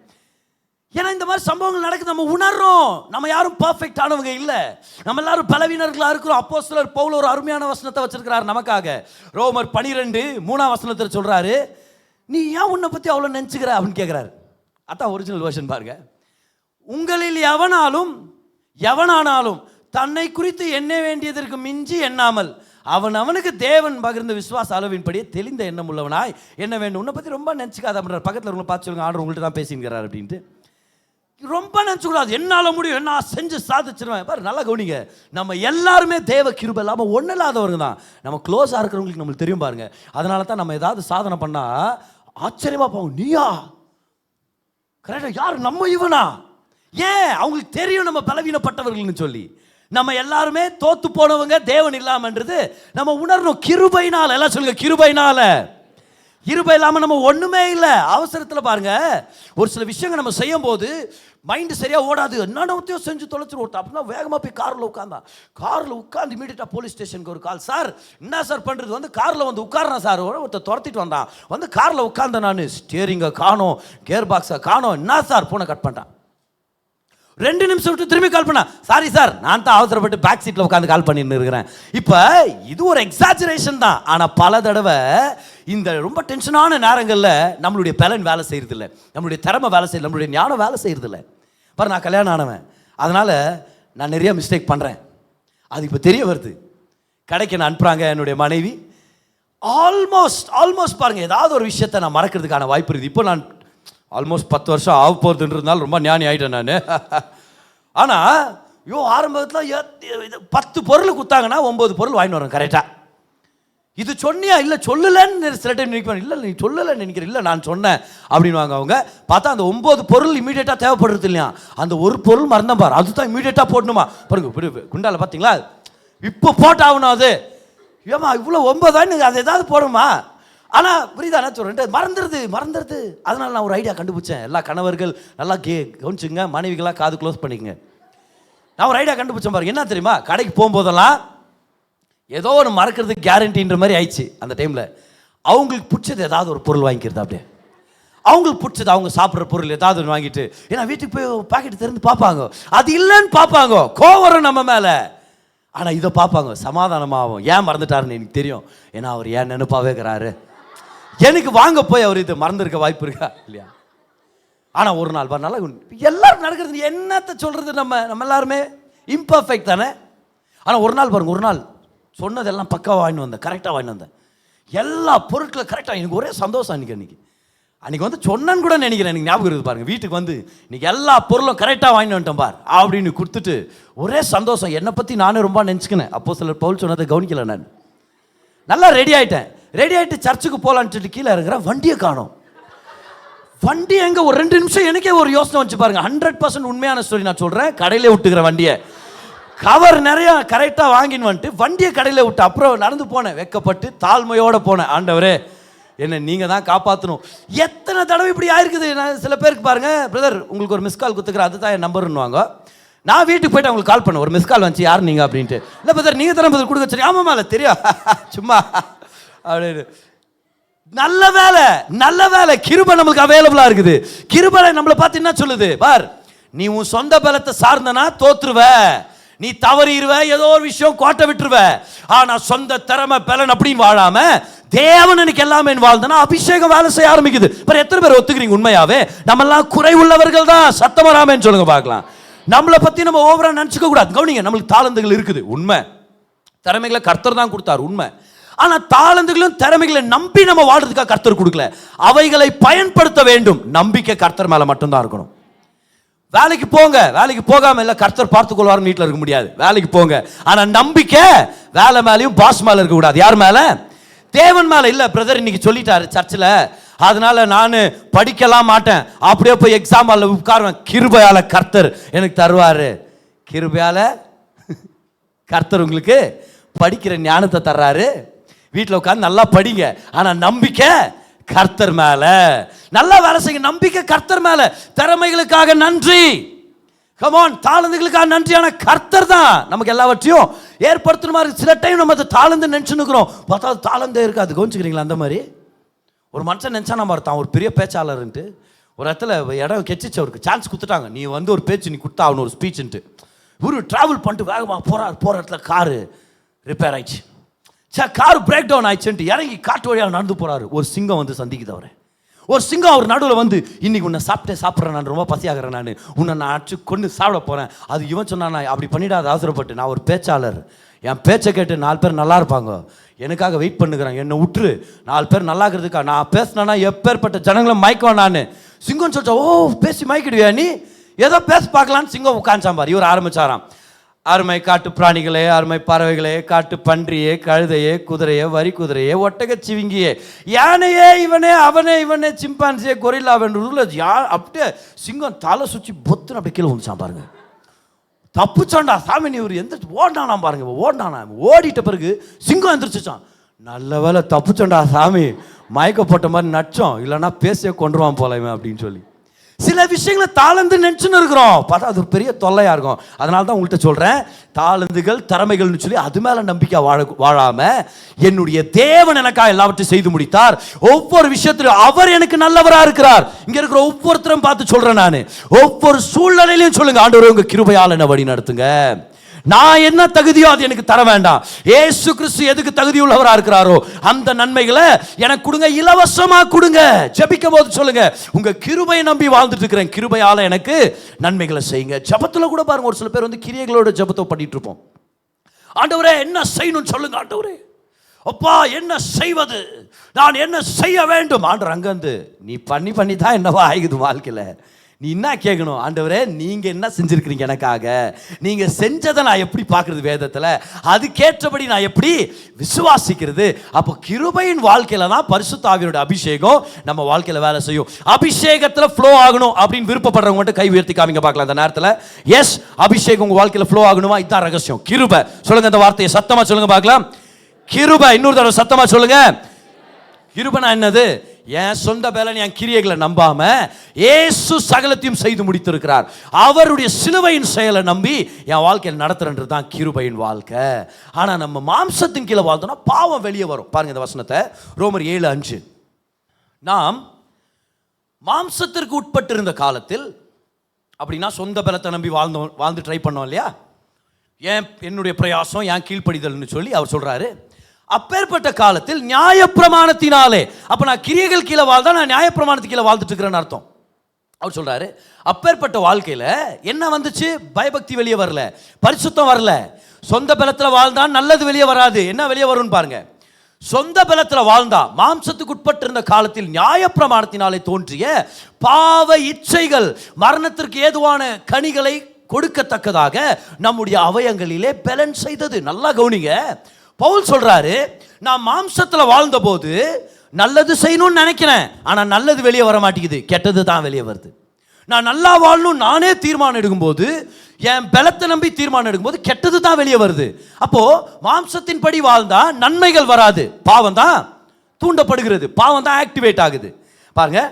ஏன்னா இந்த மாதிரி சம்பவங்கள் நடக்குது, நம்ம உணர்றோம். நம்ம யாரும் பர்ஃபெக்ட் ஆனவங்க இல்லை, நம்ம எல்லாரும் பலவீனர்களாக இருக்கிறோம். அப்போஸ்தலர் பவுல் ஒரு அருமையான வசனத்தை வச்சிருக்கிறார் நமக்காக. ரோமர் 12:3 சொல்கிறாரு, நீ ஏன் உன்னை பற்றி அவ்வளோ நினச்சிக்கிற அப்படின்னு கேட்குறாரு. அதான் ஒரிஜினல் வெர்ஷன் பாருங்க. உங்களில் எவனானாலும் தன்னை குறித்து எண்ண வேண்டியதற்கு மிஞ்சி எண்ணாமல் அவனுக்கு தேவன் பகிர்ந்த விசுவாச அளவின்படியே தெளிந்த எண்ணம் உள்ளவனாய் என்ன வேண்டும். உன்னை பற்றி ரொம்ப நினச்சிக்காத அப்படின்ற. பக்கத்தில் உங்களை பார்த்து சொல்லுங்க, ஆர்டர் உங்கள்கிட்ட தான் பேசிங்கிறார் அப்படின்ட்டு. ரொம்ப நினச்சிக்கூடாது, என்னால் முடியும், என்ன செஞ்சு சாதிச்சிருவேன். பாரு நல்லா கவனிங்க, நம்ம எல்லாருமே தேவ கிருபை இல்லாமல் ஒன்றும் இல்லாதவங்க தான். நம்ம க்ளோஸாக இருக்கிறவங்களுக்கு நம்மளுக்கு தெரியும் பாருங்க. அதனால தான் நம்ம ஏதாவது சாதனை பண்ணால் ஆச்சரியமாக போவோம், நீயா கரெக்டாக யார் நம்ம இவனா? ஏன்? அவங்களுக்கு தெரியும் நம்ம பலவீனப்பட்டவர்கள்னு சொல்லி. நம்ம எல்லாருமே தோத்து போனவங்க தேவன் இல்லாமன்றது நம்ம உணரணும். கிருபையினால, எல்லாம் சொல்லுங்க கிருபையினால. கிருபை இல்லாமல் நம்ம ஒன்றுமே இல்லை. அவசரத்தில் பாருங்க, ஒரு சில விஷயங்கள் நம்ம செய்யும் போது மைண்டு சரியாக ஓடாது, என்னத்தையும் செஞ்சு தொலைச்சிரும். அப்படின்னா வேகமாக போய் காரில் உட்காந்து இமீடியட்டாக போலீஸ் ஸ்டேஷனுக்கு ஒரு கால். சார் என்ன சார் பண்ணுறது? வந்து காரில் வந்து உட்கார்றேன் சார், ஒருத்தர் துரத்திட்டு வந்தான், வந்து காரில் உட்கார்ந்தேன் நான், ஸ்டியரிங்கை காணோம், கியர் பாக்ஸை காணோம், என்ன சார்? போனை கட் பண்ணிட்டான். 2 நிமிஷம் விட்டு திரும்பி கால் பண்ணா, சாரி சார் நான் தான் அவசரப்பட்டு பேக் சீட்டில் உட்காந்து கால் பண்ணிட்டு இருக்கிறேன். இப்போ இது ஒரு எக்ஸாஜரேஷன் தான், ஆனால் பல தடவை இந்த ரொம்ப டென்ஷனான நேரங்களில் நம்மளுடைய பலன் வேலை செய்யறதில்லை, நம்மளுடைய திறமை வேலை செய்யல, நம்மளுடைய ஞானம் வேலை செய்யறதில்லை. பாரு, நான் கல்யாணம் ஆனவன், அதனால் நான் நிறைய மிஸ்டேக் பண்ணுறேன். அது இப்போ தெரிய வருது. கடைக்கு நான் அனுப்புகிறாங்க என்னுடைய மனைவி, ஆல்மோஸ்ட் பாருங்கள், ஏதாவது ஒரு விஷயத்தை நான் மறக்கிறதுக்கான வாய்ப்பு இருக்குது. இப்போ நான் ஆல்மோஸ்ட் 10 வருஷம் ஆக போகிறதுன்றதுனால ரொம்ப ஞானி ஆகிட்டேன் நான். ஆனால் ஆரம்பத்தில் 10 பொருள் கொடுத்தாங்கன்னா 9 பொருள் வாங்கிட்டு வரேன் கரெக்டாக. இது சொன்னியா? இல்லை சொல்லலைன்னு சில டைம் நினைப்பேன். இல்லை நீ சொல்லலைன்னு நினைக்கிறேன். இல்லை நான் சொன்னேன் அப்படின்வாங்க அவங்க. பார்த்தா அந்த 9 பொருள் இமீடியட்டாக தேவைப்படுறது இல்லையா, அந்த ஒரு பொருள் மறந்தேன் பாரு, அதுதான் இமீடியட்டாக போடணுமா பாருங்க. குண்டால பார்த்தீங்களா, இப்போ போட்டாகணும். அது ஏமா இவ்வளோ 9 அது ஏதாவது போடுமா? ஆனால் புரியுதா என்ன சொல்கிறேன், மறந்துடுது. அதனால் நான் ஒரு ஐடியா கண்டுபிடிச்சேன். எல்லா கணவர்கள் நல்லா கவனிச்சுங்க, மனைவிகளாக காது க்ளோஸ் பண்ணிக்கங்க. நான் ஒரு ஐடியா கண்டுபிடிச்சேன் பாருங்க. என்ன தெரியுமா, கடைக்கு போகும்போதெல்லாம் ஏதோ ஒன்று மறக்கிறதுக்கு கேரண்டின்ற மாதிரி ஆயிடுச்சு. அந்த டைமில் அவங்களுக்கு பிடிச்சது ஏதாவது ஒரு பொருள் வாங்கிக்கிறது. அப்படியே அவங்களுக்கு பிடிச்சது, அவங்க சாப்பிட்ற பொருள் ஏதாவது ஒன்று வாங்கிட்டு, ஏன்னா வீட்டுக்கு போய் பாக்கெட் திறந்து பார்ப்பாங்க, அது இல்லைன்னு பார்ப்பாங்க, கோவரம் நம்ம மேலே. ஆனால் இதை பார்ப்பாங்க, சமாதானமாகும். ஏன் மறந்துட்டாருன்னு எனக்கு தெரியும், ஏன்னா அவர் ஏன் நினைப்பாவே இருக்கிறாரு. எனக்கு வாங்க போய் அவர் இது மறந்துருக்க வாய்ப்பு இருக்கா இல்லையா? ஆனால் ஒரு நாள் வரனால எல்லாரும் நடக்கிறது என்னத்தை சொல்கிறது, நம்ம எல்லாருமே இம்பர்ஃபெக்ட் தானே. ஆனால் ஒரு நாள் பாருங்க, ஒரு நாள் சொன்னதெல்லாம் பக்காவாக வாங்கிட்டு வந்தேன், கரெக்டாக வாங்கிட்டு வந்தேன், எல்லா பொருட்களும் கரெக்டாக. எனக்கு ஒரே சந்தோஷம் அன்றைக்கி வந்து சொன்னேன்னு கூட நினைக்கிறேன். எனக்கு ஞாபகம் இருக்குது பாருங்கள். வீட்டுக்கு வந்து இன்றைக்கி எல்லா பொருளும் கரெக்டாக வாங்கிட்டு வந்துட்டேன் பார் அப்படின்னு கொடுத்துட்டு ஒரே சந்தோஷம். என்னை பற்றி நானே ரொம்ப நினச்சிக்கினேன். அப்போ சிலர் பவுல் சொன்னதை கவனிக்கலை. நான் நல்லா ரெடி ஆகிட்டு சர்ச்சுக்கு போகலான்னு சொல்லிட்டு கீழே இருக்கிறேன், வண்டியை காணோம். வண்டி எங்கே? ஒரு 2 நிமிஷம் எனக்கே ஒரு யோசனை வச்சு பாருங்கள். 100% உண்மையான ஸ்டோரி நான் சொல்கிறேன். கடையிலே விட்டுக்கிறேன் வண்டியை, கவர் நிறையா கரெக்டாக வாங்கின்னு வந்துட்டு வண்டியை கடையில் விட்டு அப்புறம் நடந்து போனேன், வெக்கப்பட்டு தாழ்மையோடு போனேன். ஆண்டவரே என்ன நீங்கள் தான் காப்பாற்றணும். எத்தனை தடவை இப்படி ஆயிருக்குது. நான் சில பேருக்கு பாருங்கள், பிரதர் உங்களுக்கு ஒரு மிஸ் கால் கொடுத்துக்கிறேன், அதுதான் என் நம்பருன்னுவாங்க. நான் வீட்டுக்கு போய்ட்டு அவங்களுக்கு கால் பண்ணேன், ஒரு மிஸ் கால் வந்துச்சு, யார் நீங்கள் அப்படின்ட்டு. இல்லை பிரதர் நீங்கள் தானே பிரதர் கொடுக்க வச்சு. ஆமாம்மா இல்லை தெரியும் சும்மா அப்படின்னு. நல்ல வேலை கிருபை நம்மளுக்கு அவைலபிளாக இருக்குது. கிருபை நம்மளை பார்த்து என்ன சொல்லுது பார், நீ உன் சொந்த பலத்தை சார்ந்தனா தோற்றுருவ, நீ தவறிடுவ, ஏதோ ஒரு விஷயம் கோட்டை விட்டுருவ. ஆனா சொந்த திறமை பலன் அப்படின்னு வாழாம தேவன் எனக்கு எல்லாமே வாழ்ந்தனா அபிஷேகம் வேலை செய்ய ஆரம்பிக்குது. எத்தனை பேர் ஒத்துக்கிறீங்க? உண்மையாவே நம்ம எல்லாம் குறை உள்ளவர்கள் தான். சத்தம் வராமன்னு சொல்லுங்க பார்க்கலாம். நம்மளை பத்தி நம்ம ஓவரா நினைச்சுக்க கூடாது. கவனிங்க, நம்மளுக்கு தாளந்துகள் இருக்குது, உண்மை. திறமைகளை கர்த்தர் தான் கொடுத்தார், உண்மை. ஆனா தாளந்துகளும் திறமைகளை நம்பி நம்ம வாழ்றதுக்காக கர்த்தர் கொடுக்கல. அவைகளை பயன்படுத்த வேண்டும். நம்பிக்கை கர்த்தர் மேல மட்டும்தான் இருக்கணும். வேலைக்கு போங்க, வேலைக்கு போகாம இல்ல கர்த்தர் பார்த்துக் கொள்வார் வீட்டில் இருக்க முடியாது. வேலைக்கு போங்க, ஆனா நம்பிக்கை வேலை மேலேயும் பாஸ் மேல இருக்க கூடாது. யார் மேல? தேவன் மேல. இல்ல பிரதர் இன்னைக்கு சொல்லிட்டாரு சர்ச்சில், அதனால நான் படிக்கலாம் மாட்டேன், அப்படியே போய் எக்ஸாம் ஹால்ல உட்காருவேன். கிருபையால கர்த்தர் எனக்கு தருவாரு. கிருபையால கர்த்தர் உங்களுக்கு படிக்கிற ஞானத்தை தர்றாரு. வீட்டில் உட்கார்ந்து நல்லா படிங்க, ஆனா நம்பிக்கை கர்த்தர் மேல. நல்லா வேலை செய்யுங்க, நம்பிக்கை கர்த்தர் மேல. திறமைகளுக்காக நன்றி, கமான், தாளந்துகளுக்காக நன்றி. ஆனா கர்த்தர் தான் நமக்கு எல்லாவற்றையும் ஏற்படுத்துற மாதிரி. சில டைம் நம்ம அதை தாளந்து நினைச்சுன்னுக்கிறோம், பார்த்தா தாளந்தே இருக்காது. கவனிச்சுக்கிறீங்களா? அந்த மாதிரி ஒரு மனுஷன் நினைச்சா நம்ம தான் ஒரு பெரிய பேச்சாளர்ன்ட்டு ஒரு இடத்துல இடம் கெச்சிச்சு, அவருக்கு சான்ஸ் கொடுத்துட்டாங்க. நீ வந்து ஒரு பேச்சு நீ கொடுத்தா அவனு ஒரு ஸ்பீச்சுன்ட்டு. ஒரு டிராவல் பண்ணிட்டு வேகமாக போகிற இடத்துல காரு ரிப்பேர் ஆயிடுச்சு. கார் பிரேக் டவுன் ஆயிடுச்சுன்ட்டு இறங்கி காட்டு வழியாக நடந்து போகிறாரு. ஒரு சிங்கம் வந்து சந்திக்குது அவரை. ஒரு சிங்கம் அவர் நடுவில் வந்து, இன்னைக்கு உன்னை சாப்பிட்றேன், நான் ரொம்ப பசியாகிறேன், உன்னை நான் அடிச்சு கொண்டு சாப்பிட போகிறேன். அது இவன் சொன்னான், அப்படி பண்ணிடாத அவசரப்பட்டு, நான் ஒரு பேச்சாளர், என் பேச்சை கேட்டு 4 பேர் நல்லா இருப்பாங்க, எனக்காக வெயிட் பண்ணுகிறாங்க, என்னை விட்டுரு, 4 பேர் நல்லா இருக்கிறதுக்கா நான் பேசினேன்னா எப்பேற்பட்ட ஜனங்களை மயக்குவேன் நான். சிங்கம் சொல்லிச்சா, ஓ பேசி மயக்கிடுவியா நீ, ஏதோ பேச பார்க்கலான்னு சிங்கம் உட்காந்துச்சாம்பார். இவர் ஆரம்பிச்சாராம், அருமை காட்டு பிராணிகளே, அருமை பறவைகளே, காட்டு பன்றியே, கழுதையே, குதிரையே, வரி குதிரையே, ஒட்டக சிவிங்கியே, யானையே, இவனே அவனே, இவனே, சிம்பான்சியே, கொரில்லாவன் அப்படியே சிங்கம் தலை சுற்றி பொத்துன்னு அப்படி கீழே வந்துச்சான் பாருங்க. தப்புச்சாண்டா சாமி, நீ ஒரு எந்த ஓடினானா பாருங்க. ஓடினானா, ஓடிட்ட பிறகு சிங்கம் எந்திரிச்சான். நல்ல வேலை தப்புச்சோண்டா சாமி, மயக்க போட்ட மாதிரி நச்சோம், இல்லைன்னா பேசிய கொண்டுருவான் போல இவன் அப்படின்னு சொல்லி. சில விஷயங்களை தாளந்து நினைச்சுன்னு இருக்கிறோம், பார்த்தா அது ஒரு பெரிய தொல்லையா இருக்கும். அதனால தான் உங்கள்கிட்ட சொல்றேன், தாளந்துகள் திறமைகள்னு சொல்லி அது மேல நம்பிக்கை வாழாம, என்னுடைய தேவன் எனக்காக எல்லாவற்றையும் செய்து முடித்தார், ஒவ்வொரு விஷயத்திலும் அவர் எனக்கு நல்லவரா இருக்கிறார். இங்க இருக்கிற ஒவ்வொருத்தரும் பார்த்து சொல்றேன் நான், ஒவ்வொரு சூழ்நிலையிலையும் சொல்லுங்க, ஆண்டவரே உங்க கிருபையால என்ன வழி நடத்துங்க. நான் என்ன தகுதியோ அது எனக்கு தர வேண்டாம். இயேசு கிறிஸ்து எதுக்கு தகுதி உள்ளவரா இருக்கிறாரோ அந்த நன்மைகளை எனக்கு கொடுங்க, இலவசமா கொடுங்க. ஜெபிக்கும் போது சொல்லுங்க, உங்க கிருபையை நம்பி வாழ்ந்துட்டு இருக்கிறேன், கிருபையால எனக்கு நன்மைகளை செய்யுங்க. ஜெபத்துல கூட பாருங்க, ஒரு சில பேர் வந்து கிரியைகளோட ஜெபத்தை பண்ணிட்டு இருப்போம். ஆண்டவரே என்ன செய்யணும்னு சொல்லுங்க, ஆண்டவரே அப்பா என்ன செய்வது, நான் என்ன செய்ய வேண்டும். ஆண்டவர் அங்கிருந்து, நீ பண்ணி தான் என்னவா ஆகுது வாழ்க்கையில, நீ என்ன கேட்கணும், ஆண்டவரே நீங்க என்ன செஞ்சிருக்கிறீங்க எனக்காக, நீங்க செஞ்சதை நான் எப்படி பார்க்கறது வேதத்துல, அதுக்கேற்றபடி நான் எப்படி விசுவாசிக்கிறது. அப்போ கிருபையின் வாழ்க்கையில தான் பரிசுத்த ஆவியோட அபிஷேகம் நம்ம வாழ்க்கையில வேலை செய்யும். அபிஷேகத்துல ஃப்ளோ ஆகணும் அப்படின்னு விருப்பப்படுறவங்க மட்டும் கை உயர்த்தி காமிங்க பார்க்கலாம் இந்த நேரத்தில். எஸ், அபிஷேகம் உங்க வாழ்க்கையில ஃப்ளோ ஆகணுமா, இதுதான் ரகசியம். கிருபை சொல்லுங்க, இந்த வார்த்தையை சத்தமா சொல்லுங்க பார்க்கலாம். கிருபை, இன்னொரு தடவை சத்தமா சொல்லுங்க. கிருபைனா என்னது? என் சொந்த பலன், என் கிரியைகளை நம்பாம இயேசு சகலத்தையும் செய்து முடித்திருக்கிறார், அவருடைய சிலுவையின் செயலை நம்பி என் வாழ்க்கையில் நடத்துறது தான் கிருபையின் வாழ்க்கை. ஆனா நம்ம மாம்சத்தின் கீழே வாழ்ந்தோம்னா பாவம் வெளியே வரும். பாருங்க இந்த வசனத்தை, ரோமர் 7:5. நாம் மாம்சத்திற்கு உட்பட்டு இருந்த காலத்தில், அப்படின்னா சொந்த பலத்தை நம்பி வாழ்ந்து ட்ரை பண்ணோம் இல்லையா, என்னுடைய பிரயாசம், என் கீழ்ப்படிதல்னு சொல்லி அவர் சொல்றாரு. அப்பேற்பட்ட காலத்தில் நியாயப்பிரமாணத்தினாலே, அப்ப நான் கிரியைகள் கீழே வாழ்ந்தா நான் நியாயப்பிரமாணத்துக்கு கீழே வாழ்ந்துட்டு இருக்கிறேன்னு அர்த்தம். அவர் சொல்றாரு, அப்பேற்பட்ட வாழ்க்கையில என்ன வந்துச்சு? பயபக்தி வெளியே வரல, பரிசுத்தம் வரல. சொந்த பலத்துல வாழ்ந்தா நல்லது வெளியே வராது. என்ன வெளியே வரும்னு பாருங்க. சொந்த பலத்துல வாழ்ந்தா, மாம்சத்துக்கு உட்பட்டு இருந்த காலத்தில் நியாயப்பிரமாணத்தினாலே தோன்றிய பாவ இச்சைகள் மரணத்திற்கு ஏதுவான கனிகளை கொடுக்கத்தக்கதாக நம்முடைய அவயங்களிலே பலன் செய்தது. நல்லா கவனிங்க, பவுல் சொல்றாரு, நான் மாம்சத்துல வாழ்ந்த போது நல்லது செய்யணும்னு நினைக்கிறேன், ஆனா நல்லது வெளியே வர மாட்டேங்குது, கெட்டது தான் வெளியே வருது. நான் நல்லா வாழணும் நானே தீர்மானம் எடுக்கும்போது, என் பலத்தை நம்பி தீர்மானம் எடுக்கும்போது கெட்டது தான் வெளியே வருது. அப்போ மாம்சத்தின் படி வாழ்ந்தா நன்மைகள் வராது, பாவம் தான் தூண்டப்படுகிறது, பாவம் தான் ஆக்டிவேட் ஆகுது. பாருங்க,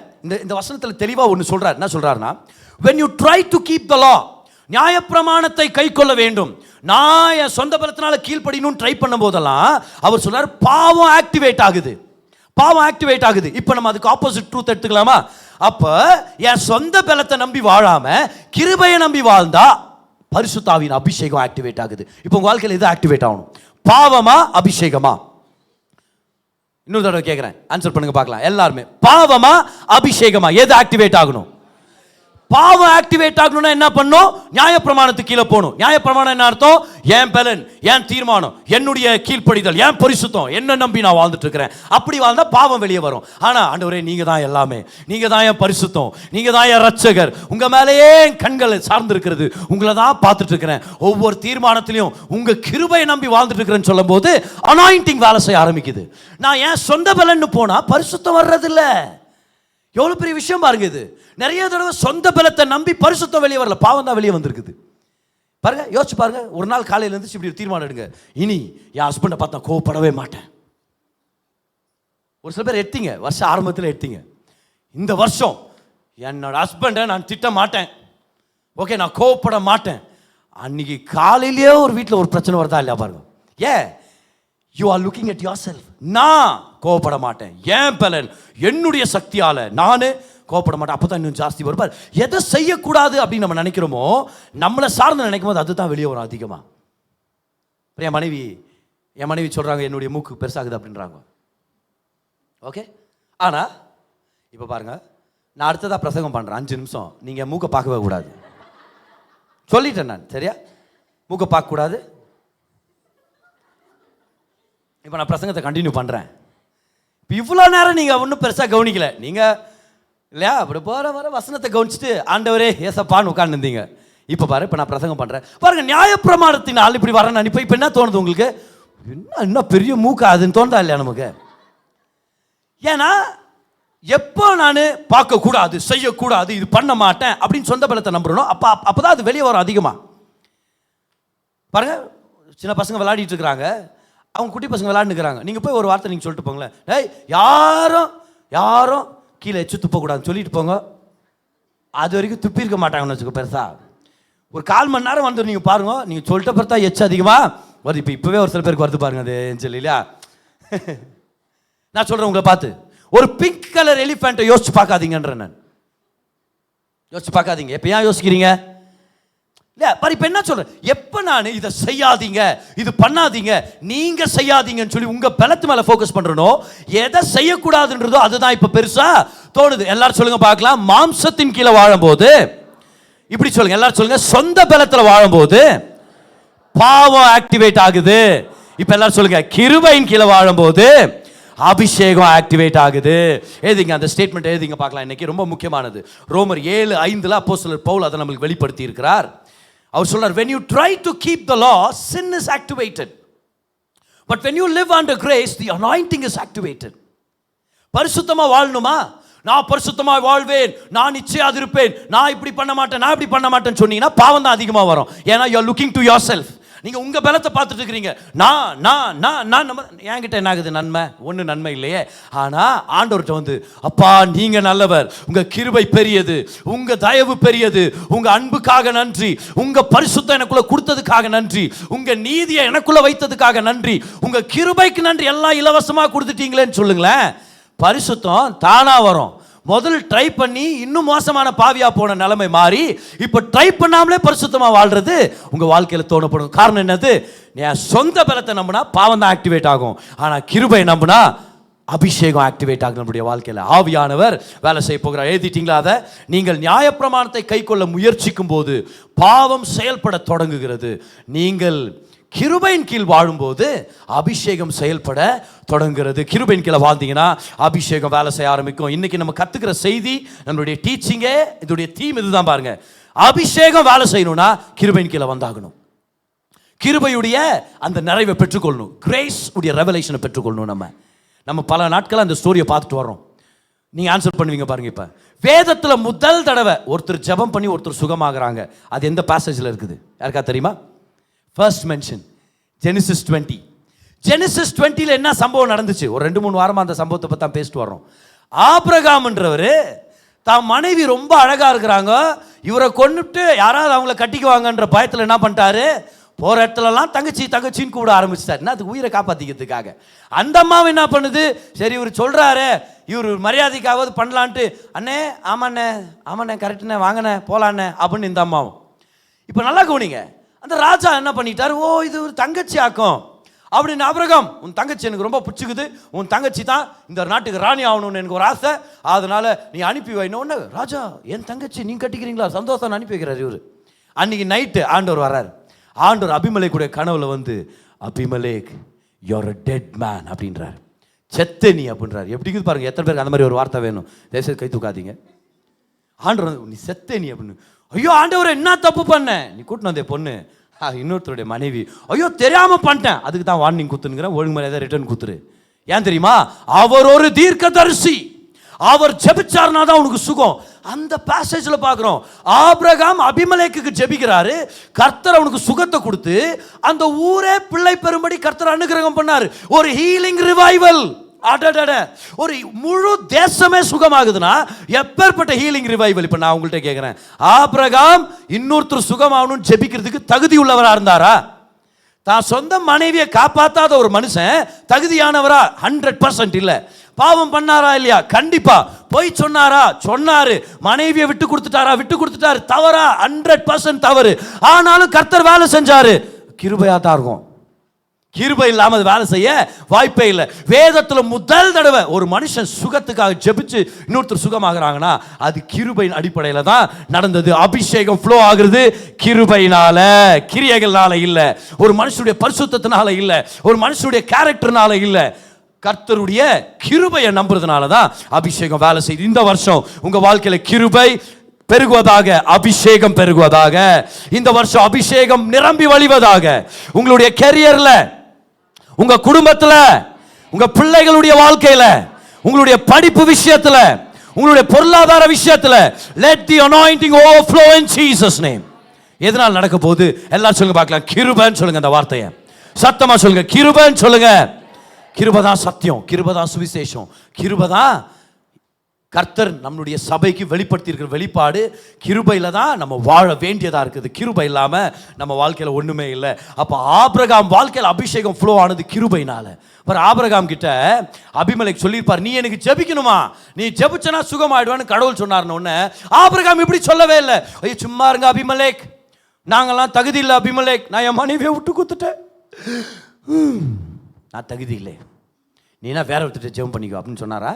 இந்த வசனத்துல தெளிவா ஒன்னு சொல்றாரு. என்ன சொல்றாருன்னா, when you try to keep the law, நியாயப்பிரமாணத்தை கை கொள்ள வேண்டும், நான் என் சொந்த பலத்தினால கீழ்ப்படியணும்னு ட்ரை பண்ணும் போதெல்லாம் அவர் சொல்றாரு பாவம் ஆக்டிவேட் ஆகுது, பாவம் ஆக்டிவேட் ஆகுது. இப்போ நம்ம அதுக்கு ஆப்போசிட் ட்ரூத் எடுத்துக்கலாமா? அப்ப என் சொந்த பலத்தை நம்பி வாழாம கிருபையை நம்பி வாழ்ந்தா பரிசுத்த ஆவியின் அபிஷேகம் ஆக்டிவேட் ஆகுது. இப்போ உங்க வாழ்க்கையில் எது ஆக்டிவேட் ஆகணும்? பாவமா அபிஷேகமா? இன்னொரு தடவை கேட்கிறேன், ஆன்சர் பண்ணுங்க பார்க்கலாம் எல்லாருமே. பாவமா அபிஷேகமா? எது ஆக்டிவேட் ஆகணும்? பாவம் ஆக்டிவேட் ஆகணும்னா என்ன பண்ணும்? நியாயப்பிரமாணத்துக்கு கீழே போகணும். நியாயப்பிரமாணம் என்ன அர்த்தம்? என் பலன், என் தீர்மானம், என்னுடைய கீழ்ப்படிதல், என் பரிசுத்தம், என்ன நம்பி நான் வாழ்ந்துட்டு இருக்கிறேன். அப்படி வாழ்ந்தா பாவம் வெளியே வரும். ஆனா ஆண்டவரே நீங்க தான் எல்லாமே, நீங்க தான் என் பரிசுத்தம், நீங்க தான் என் ரட்சகர், உங்க மேலேயே என் கண்கள் சார்ந்து இருக்கிறது, உங்களை தான் பார்த்துட்டு இருக்கிறேன், ஒவ்வொரு தீர்மானத்திலையும் உங்க கிருபையை நம்பி வாழ்ந்துட்டு இருக்கிறேன்னு சொல்லும் போது அனாயிண்டிங் வேலை செய்ய ஆரம்பிக்குது. நான் என் சொந்த பலன்னு போனா பரிசுத்தம் வர்றதில்ல. எவ்வளவு பெரிய விஷயம் பாருங்க இது. நிறைய தடவை சொந்த பலத்தை நம்பி பரிசுத்தம் வெளியே வரல, பாவம் தான் வெளியே வந்திருக்குது. பாருங்க, யோசிச்சு பாருங்க. ஒரு நாள் காலையில இருந்து இப்படி ஒரு தீர்மானம் எடுங்க, இனி என் ஹஸ்பண்டை பார்த்தா கோவப்படவே மாட்டேன். ஒரு சில பேர் எடுத்தீங்க, வருஷ ஆரம்பத்தில் எடுத்தீங்க, இந்த வருஷம் என்னோட ஹஸ்பண்டை நான் திட்ட மாட்டேன், ஓகே நான் கோவப்பட மாட்டேன். அன்னைக்கு காலையிலேயே ஒரு வீட்டில் ஒரு பிரச்சனை வருதா இல்லையா பாருங்க. ஏன்? You are looking at your self. நான் கோவப்பட மாட்டேன், என் பலன், என்னுடைய சக்தியால நானு கோவப்பட மாட்டேன். அப்பதான் இன்னும் ஜாஸ்தி வரும். எதை செய்யக்கூடாது அப்படின்னு நம்ம நினைக்கிறோமோ, நம்மளை சார்ந்து நினைக்கும் போது அதுதான் வெளியே வரும் அதிகமா. என் மனைவி சொல்றாங்க என்னுடைய மூக்கு பெருசாகுது அப்படின்றாங்க. ஓகே, ஆனா இப்ப பாருங்க, நான் அடுத்ததா பிரசங்கம் பண்றேன் 5 நிமிஷம், நீங்க மூக்கை பார்க்கவே கூடாது சொல்லிட்டேன் நான், சரியா? மூக்கை பார்க்க கூடாது. இப்போ நான் பிரசங்கத்தை கண்டினியூ பண்ணுறேன். இப்போ இவ்வளோ நேரம் நீங்கள் ஒன்றும் பெருசாக கவனிக்கல, நீங்கள் இல்லையா? அப்படி போகிற வர வசனத்தை கவனிச்சுட்டு ஆண்டவரே ஏசப்பான்னு உட்காந்துருந்தீங்க. இப்போ பாரு, இப்போ நான் பிரசங்கம் பண்ணுறேன் பாருங்க. நியாயப்பிரமாணத்தின் ஆள் இப்படி வரேன் நான். இப்போ என்ன தோணுது உங்களுக்கு? என்ன பெரிய மூக்கா அதுன்னு தோணுதா இல்லையா நமக்கு? ஏன்னா எப்போ நான் பார்க்கக்கூடாது, செய்யக்கூடாது, இது பண்ண மாட்டேன் அப்படின்னு சொந்த பலத்தை நம்புறணும், அப்போதான் அது வெளியே வரும் அதிகமாக. பாருங்க, சின்ன பசங்க விளையாடிட்டு இருக்கிறாங்க, அவங்க குட்டி பசங்க விளையாண்டுக்கிறாங்க. நீங்கள் போய் ஒரு வார்த்தை நீங்கள் சொல்லிட்டு போங்களேன், டேய் யாரும் கீழே எச்சு துப்பக்கூடாதுன்னு சொல்லிட்டு போங்க. அது வரைக்கும் துப்பி இருக்க மாட்டாங்கன்னு வச்சுக்கோ. பெருசா ஒரு 1/4 மணி நேரம் வந்து நீங்கள் பாருங்க, நீங்கள் சொல்லிட்ட பிறத்தா எச்சு அதிகமாக வருது. இப்போவே ஒரு சில பேருக்கு வருது பாருங்க, அது சொல்லி இல்லையா? நான் சொல்கிறேன் உங்களை பார்த்து, ஒரு பிங்க் கலர் எலிஃபெண்ட்டை யோசிச்சு பார்க்காதீங்கன்ற நான். யோசிச்சு பார்க்காதீங்க. எப்போ ஏன் யோசிக்கிறீங்க? இல்ல பாரு, இப்ப என்ன சொல்றேன், எப்ப நான் இதை செய்யாதீங்க, இது பண்ணாதீங்க, நீங்க செய்யாதீங்கன்னு சொல்லி உங்க பலத்து மேல ஃபோக்கஸ் பண்றனோ, எதை செய்யக்கூடாதுன்றதோ அதுதான் இப்ப பெருசா தோணுது. எல்லாரும் சொல்லுங்க பார்க்கலாம். மாம்சத்தின் கீழே வாழும்போது, இப்படி சொல்லுங்க, எல்லாரும் சொல்லுங்க, சொந்த பலத்துல வாழும்போது பாவம் ஆக்டிவேட் ஆகுது. இப்ப எல்லாரும் சொல்லுங்க, கிருபையின் கீழே வாழும்போது அபிஷேகம் ஆக்டிவேட் ஆகுது. எழுதிங்க அந்த ஸ்டேட்மெண்ட், எழுதிங்க பார்க்கலாம். இன்னைக்கு ரொம்ப முக்கியமானது. ரோமர் 7:5 அப்போஸ்தலர் பவுல் அதை நம்மளுக்கு வெளிப்படுத்தி இருக்கிறார். அவர் சொல்றார், when you try to keep the law, sin is activated, but when you live under grace, the anointing is activated. பரிசுத்தமா வாழணுமா? நான் பரிசுத்தமா வாழ்வேன், நான் நிச்சயம் இருப்பேன், நான் இப்படி பண்ண மாட்டேன், நான் இப்படி பண்ண மாட்டேன்னு சொன்னீங்கன்னா பாவம் தான் அதிகமா வரும். ஏன்னா you are looking to yourself. நீங்க உங்க பலத்தை பார்த்துட்டு இருக்கிறீங்க. நான் என்கிட்ட என்ன ஆகுது? நன்மை ஒண்ணு நன்மை இல்லையே. ஆனா ஆண்டவர்கிட்ட வந்து, அப்பா நீங்க நல்லவர், உங்க கிருபை பெரியது, உங்க தயவு பெரியது, உங்க அன்புக்காக நன்றி, உங்க பரிசுத்தம் எனக்குள்ள கொடுத்ததுக்காக நன்றி, உங்க நீதியை எனக்குள்ள வைத்ததுக்காக நன்றி, உங்க கிருபைக்கு நன்றி, எல்லாம் இலவசமா கொடுத்துட்டீங்களேன்னு சொல்லுங்களேன். பரிசுத்தம் தானா வரும். முதல் ட்ரை பண்ணி இன்னும் மோசமான பாவியா போன நிலைமை மாறி இப்ப ட்ரை பண்ணாமலே பரிசுத்தமா வாழ்றது உங்க வாழ்க்கையில தோணப்படும். காரணம் என்னது? என் சொந்த பலத்தை நம்பினா பாவம் தான் ஆக்டிவேட் ஆகும், ஆனா கிருபை நம்பினா அபிஷேகம் ஆக்டிவேட் ஆகும். நம்முடைய வாழ்க்கையில ஆவியானவர் வேலை செய்ய போகிறார். எழுதிட்டீங்களா? அதை நீங்கள் நியாயப்பிரமாணத்தை கை கொள்ள முயற்சிக்கும் போது பாவம் செயல்பட தொடங்குகிறது. நீங்கள் கிருபையின் கீழ் வாழும்போது அபிஷேகம் செயல்பட தொடங்குகிறது. கிருபையின் கீழே வாழ்ந்தீங்கன்னா அபிஷேகம் வேலை செய்ய ஆரம்பிக்கும். இன்னைக்கு நம்ம கத்துக்கிற செய்தி, நம்மளுடைய டீச்சிங்கே, இதோடைய தீம் இதுதான் பாருங்க. அபிஷேகம் வேலை செய்யணும்னா கிருபையின் கீழே வந்தாகணும். கிருபையுடைய அந்த நிறைவை பெற்றுக்கொள்ளணும். கிரேஸ் உடைய ரெவலேஷனை பெற்றுக்கொள்ளணும். நம்ம பல நாட்கள் அந்த ஸ்டோரியை பார்த்துட்டு வரோம். நீங்க ஆன்சர் பண்ணுவீங்க பாருங்க. இப்ப வேதத்துல முதல் தடவை ஒருத்தர் ஜெபம் பண்ணி ஒருத்தர் சுகமாகறாங்க. அது எந்த பாசேஜ்ல இருக்குது? யாருக்கா தெரியுமா? First mention Genesis 20. ஜெனிசிஸ் 20ல என்ன சம்பவம் நடந்துச்சு? ஒரு 2-3 வாரமா அந்த சம்பவத்தை பத்தி தான் பேசிட்டு வரோம். ஆபிரகாம்ன்றவர் தான் மனைவி ரொம்ப அழகா இருக்கிறாங்க, இவரை கொன்னுட்டு யாராவது அவங்கள கட்டிக்குவாங்கன்ற பயத்தில் என்ன பண்ணிட்டாரு, போற இடத்துலலாம் தங்கச்சி தங்கச்சின்னு கூப்பிட ஆரம்பிச்சிட்டாரு. என்ன, அது உயிரை காப்பாற்றிக்கிறதுக்காக. அந்த அம்மாவை என்ன பண்ணுது, சரி இவர் சொல்றாரு, இவர் மரியாதைக்காவது பண்ணலான்ட்டு, அண்ணே ஆமாண்ணே ஆமாண்ணே கரெக்டுண்ணே வாங்கண்ணே போலாண்ணே அப்படின்னு இந்த அம்மாவும். இப்போ நல்லா கவனிங்க, அந்த ராஜா என்ன பண்ணிட்டாரு, ஓ இது ஒரு தங்கச்சி ஆக்கும், அப்படின்னு ஆபிரகாம், உன் தங்கச்சி எனக்கு ரொம்ப பிடிச்சிக்குது, உன் தங்கச்சி தான் இந்த நாட்டுக்கு ராணி ஆகணும்னு எனக்கு ஒரு ஆசை, அதனால நீ அனுப்பி வைனோன்னு. ராஜா, என் தங்கச்சி நீங்க கட்டிக்கிறீங்களா, சந்தோஷம் அனுப்பி வைக்கிறார் இவர். அன்னைக்கு நைட்டு ஆண்டவர் வர்றாரு. ஆண்டவர் அபிமெலேக்குடைய கனவுல வந்து, Abimelech you're a dead man அப்படின்றார். செத்த நீ அப்படின்றார். எப்படி இருக்குது பாருங்க. எத்தனை பேருக்கு அந்த மாதிரி ஒரு வார்த்தை வேணும்? தயவுசெய்து கை தூக்காதீங்க. ஆண்டவர் நீ செத்த நீ அப்படின்னு. ஐயோ ஆண்டவரை என்ன தப்பு பண்ண, நீ கூட்டினு வந்தே பொண்ணு இன்னொருத்தருடைய மனைவி, ஐயோ தெரியாம பண்ணிட்டேன், அதுக்கு தான் வார்னிங் குத்துனுங்கிறேன், ஒழுங்கு மரியாதை ரிட்டர்ன் குத்துரு. ஏன் தெரியுமா? அவர் ஒரு தீர்க்கதரிசி, அவர் ஜெபிச்சார்னா தான் உனக்கு சுகம். அந்த பேசேஜ்ல பார்க்கிறோம், ஆபிரகாம் அபிமெலேக்குக்கு ஜெபிக்கிறாரு, கர்த்தர் அவனுக்கு சுகத்தை கொடுத்து அந்த ஊரே பிள்ளை பெறும்படி கர்த்தர் அனுகிரகம் பண்ணாரு. ஒரு ஹீலிங் ரிவைவல். ஒரு முழு தேசமே சுகமாகுதுன்னா எப்பேற்பட்ட ஹீலிங் ரிவைவல். இப்ப நான் உங்கள்கிட்ட கேட்கிறேன், ஆபிரகாம் இன்னொருத்தர் சுகமாகணும்னு ஜெபிக்கிறதுக்கு தகுதி உள்ளவரா இருந்தாரா? தான் சொந்த மனைவியை காப்பாத்தாத ஒரு மனுஷன் தகுதியானவரா? 100% இல்ல. பாவம் பண்ணாரா இல்லையா? கண்டிப்பா. போய் சொன்னாரா? சொன்னாரு. மனைவியை விட்டு கொடுத்துட்டாரா? விட்டு கொடுத்துட்டாரு. தவறா? 100% தவறு. ஆனாலும் கர்த்தர் வேலை செஞ்சாரு. கிருபையா தான் இருக்கும். கிருபை இல்லாம வேலை செய்ய வாய்ப்பே இல்லை. வேதத்துல முதல் தடவை ஒரு மனுஷன் சுகத்துக்காக ஜெபிச்சு இன்னொருத்தர் சுகமாகறாங்கன்னா அது கிருபையின் அடிப்படையில தான் நடந்தது. அபிஷேகம் ஃப்ளோ ஆகுறது கிருபையினால, கிரியைகளால இல்ல, ஒரு மனுஷனுடைய பரிசுத்தத்தினால இல்ல, ஒரு மனுஷனுடைய கேரக்டர்னால இல்ல, கர்த்தருடைய கிருபையை நம்புறதுனால தான் அபிஷேகம் வேலை செய்யுது. இந்த வருஷம் உங்க வாழ்க்கையில கிருபை பெருகுவதாக, அபிஷேகம் பெருகுவதாக. இந்த வருஷம் அபிஷேகம் நிரம்பி வழிவதாக. உங்களுடைய கெரியர்ல, உங்க குடும்பத்துல, உங்க பிள்ளைகளுடைய வாழ்க்கையில, உங்களுடைய படிப்பு விஷயத்துல, உங்களுடைய பொருளாதார விஷயத்துல, let the anointing overflow in Jesus name. எதனால் நடக்க போகுது? எல்லாரும் சொல்லுங்க பார்க்கலாம். கிருபைன்னு சொல்லுங்க. அந்த வார்த்தையை சத்தமா சொல்லுங்க. கிருபைன்னு சொல்லுங்க. கிருபை தான் சத்தியம், கிருபை தான் சுவிசேஷம், கிருபை தான் கர்த்தர் நம்முடைய சபைக்கு வெளிப்படுத்தி இருக்கிற வெளிப்பாடு. கிருபையில தான் நம்ம வாழ வேண்டியதா இருக்குது. கிருபை இல்லாம நம்ம வாழ்க்கையில ஒண்ணுமே இல்லை. அப்ப ஆபிரகாம் வாழ்க்கையில அபிஷேகம் ஃப்ளோ ஆனது கிருபையினால. ஆபிரகாம் கிட்ட அபிமெலேக் சொல்லியிருப்பார், நீ எனக்கு ஜெபிக்கணுமா, நீ ஜெபிச்சனா சுகமாயிடுவான்னு கடவுள் சொன்னார்னு. ஆபிரகாம் இப்படி சொல்லவே இல்லை. ஐயோ சும்மா இருங்க அபிமெலேக், நாங்கெல்லாம் தகுதி இல்லை அபிமெலேக், நான் என் மனைவியை விட்டு கொடுத்துட்டேன், நான் தகுதி இல்லை, நீனா வேற ஒருத்தர் ஜெபம் பண்ணிக்கோ அப்படின்னு சொன்னாரா?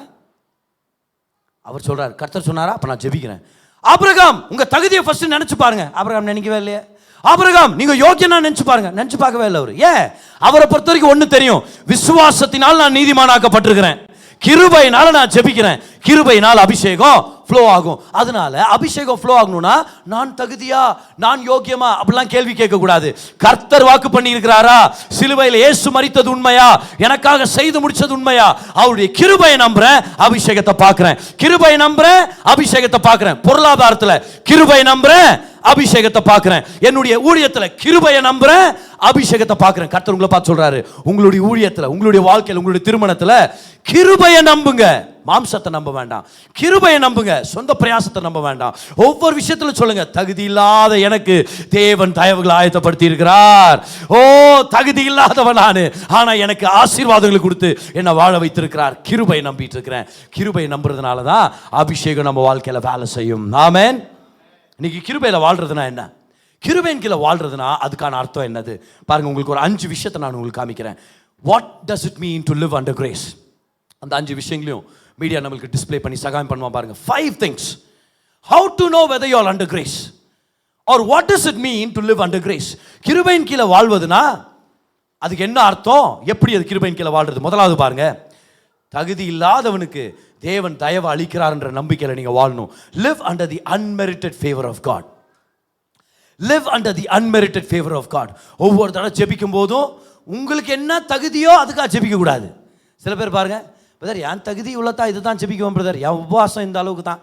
அவர் சொல்றாரு, கர்த்தர் சொன்னாரா? அப்ப நான் ஜெபிக்கிறேன். ஆபிரகாம் உங்க தகுதியை ஃபர்ஸ்ட் நினைச்சு பாருங்க. ஆபிரகாம் நினைக்கவே இல்லையே. ஆபிரகாம் நீங்க யோக்கியனா நினைச்சு பாருங்க. நினைச்சு பார்க்கவே இல்லை அவர். ஏன்? அவரை பொறுத்த வரைக்கும் ஒண்ணு தெரியும், விசுவாசத்தினால் நான் நீதிமானாக்கப்பட்டிருக்கிறேன், கிருபையினால நான் ஜெபிக்கிறேன், கிருபையினால் அபிஷேகம் ஃப்ளோ ஆகும். அதனால அபிஷேகம் ஃப்ளோ ஆகணும்னா நான் தகுதியா, நான் யோக்கியமா அப்படிலாம் கேள்வி கேட்க கூடாது. கர்த்தர் வாக்கு பண்ணி இருக்கிறாரா? சிலுவையில் இயேசு மரித்தது உண்மையா? எனக்காக செய்து முடிச்சது உண்மையா? அவருடைய கிருபையை நம்புறேன், அபிஷேகத்தை பார்க்கிறேன். கிருபையை நம்புறேன், அபிஷேகத்தை பார்க்கிறேன். பொருளாதாரத்துல கிருபையை நம்புறேன், அபிஷேகத்தை பார்க்கிறேன். என்னுடைய ஊழியத்துல கிருபையை நம்புறேன், அபிஷேகத்தை பார்க்கிறேன். கர்த்தர் உங்களை பார்த்து சொல்றாரு, உங்களுடைய ஊழியத்துல, உங்களுடைய வாழ்க்கையில், உங்களுடைய திருமணத்துல கிருபையை நம்புங்க, மாம்சத்தை நம்ப வேண்டாம். கிருபையை நம்புங்க, சொந்த பிரயாசத்தை நம்ப வேண்டாம். ஒவ்வொரு விஷயத்துல சொல்லுங்க, தகுதி இல்லாத எனக்கு தேவன் தயவுகளை ஆயத்தப்படுத்தி இருக்கிறார். ஓ தகுதி இல்லாதவன் நானு, ஆனா எனக்கு ஆசீர்வாதங்களை கொடுத்து என்ன வாழ வைத்திருக்கிறார். கிருபை நம்பிட்டு இருக்கிறேன். கிருபை நம்புறதுனால தான் அபிஷேகம் நம்ம வாழ்க்கையில வேலை செய்யும். ஆமென். இன்னைக்கு கிருபையில வாழ்றதுனா என்ன? கிருபையின் கீழே வாழ்றதுனா அதுக்கான அர்த்தம் என்னது பாருங்க. உங்களுக்கு ஒரு 5 விஷயத்தை நான் உங்களுக்கு காமிக்கிறேன். What does it mean to live under grace? அந்த 5 விஷயங்களையும் மீடியா நம்மளுக்கு டிஸ்ப்ளே பண்ணி சகாயம் பண்ணுவான் பாருங்க. 5 things how to know whether you are under grace or what does it mean to live under grace. கிருபையின் கீழே வாழ்வதுனா அதுக்கு என்ன அர்த்தம், எப்படி அது கிருபையின் கீழே வாழ்றது? முதலாவது பாருங்க, தகுதி இல்லாதவனுக்கு தேவன் தயவு அளிக்கிறார் என்ற நம்பிக்கையில நீங்க வாழணும். live under the unmerited favor of God. live under the unmerited favor of God. ஒவ்வொரு தடவை ஜெபிக்கும் போதும் உங்களுக்கு என்ன தகுதியோ அதுக்காக ஜெபிக்க கூடாது. சில பேர் பாருங்க, பிரதர் என் தகுதி உள்ளதா இதுதான் ஜெபிக்குவேன் பிரதர், என் உபவாசம் இந்த அளவுக்கு தான்,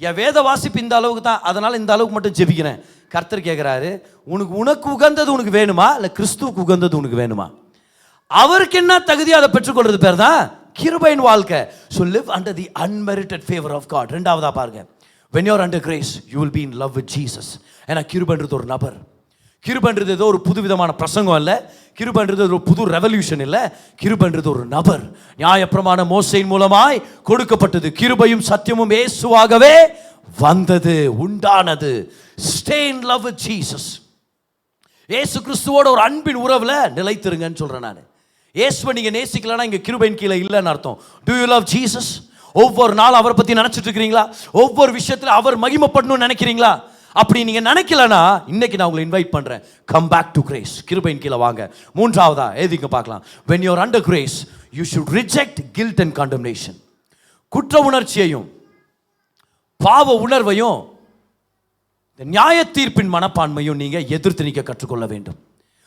என் வேத வாசிப்பு இந்த அளவுக்கு தான், அதனால இந்த அளவுக்கு மட்டும் ஜெபிக்கிறேன். கர்த்தர் கேட்கிறாரு, உனக்கு உகந்தது உனக்கு வேணுமா, இல்ல கிறிஸ்துவுக்கு உகந்தது உனக்கு வேணுமா? அவருக்கு என்ன தகுதியோ அதை பெற்றுக்கொள்றது பேர் தான் கிருபையின் வாழ்க்கை. So live under the unmerited favor of God. ரெண்டாவதா பாருங்க, when you are under grace you will be in love with Jesus. ஏன்னா கிருபைன்றது ஒரு நபர். கிருபைன்றது ஏதோ ஒரு புதுவிதமான பிரசங்கம் இல்லை, கிருபைன்றது ஒரு புது ரெவல்யூஷன் இல்லை, கிருபைன்றது ஒரு நபர். நியாயப்பிரமாண மோசேயின் மூலமாய் கொடுக்கப்பட்டது, கிருபையும் சத்தியமும் இயேசுவாகவே வந்தது, உண்டானது. Stay in love with Jesus. இயேசு கிறிஸ்துவோட ஒரு அன்பின் உறவுல நிலைத்திருங்கன்னு சொல்றேன் நான். இயேசுவை நீங்க நேசிக்கலன்னா இங்க கிருபையின் கீழே இல்லைன்னு அர்த்தம். To you love Jesus? ஒவ்வொரு நாள் அவரை பத்தி நினைச்சிட்டு இருக்கிறீங்களா? ஒவ்வொரு விஷயத்துல அவர் மகிமைப்படணும்னு நினைக்கிறீங்களா? அப்படி நீங்க நினைக்கலனா இன்னைக்கு நான் உங்களை இன்வைட் பண்றேன், கம் பேக் டு கிரேஸ். கிருபையின் கீழே வாங்க. மூன்றாவதா எதுக்கு பார்க்கலாம், when you are under grace you should reject guilt and condemnation. குற்ற உணர்ச்சியையும் பாவ உணர்வையும் நியாய தீர்ப்பின் மனப்பான்மையும் நீங்க எதிர்த்து நிற்க கற்றுக்கொள்ள வேண்டும்.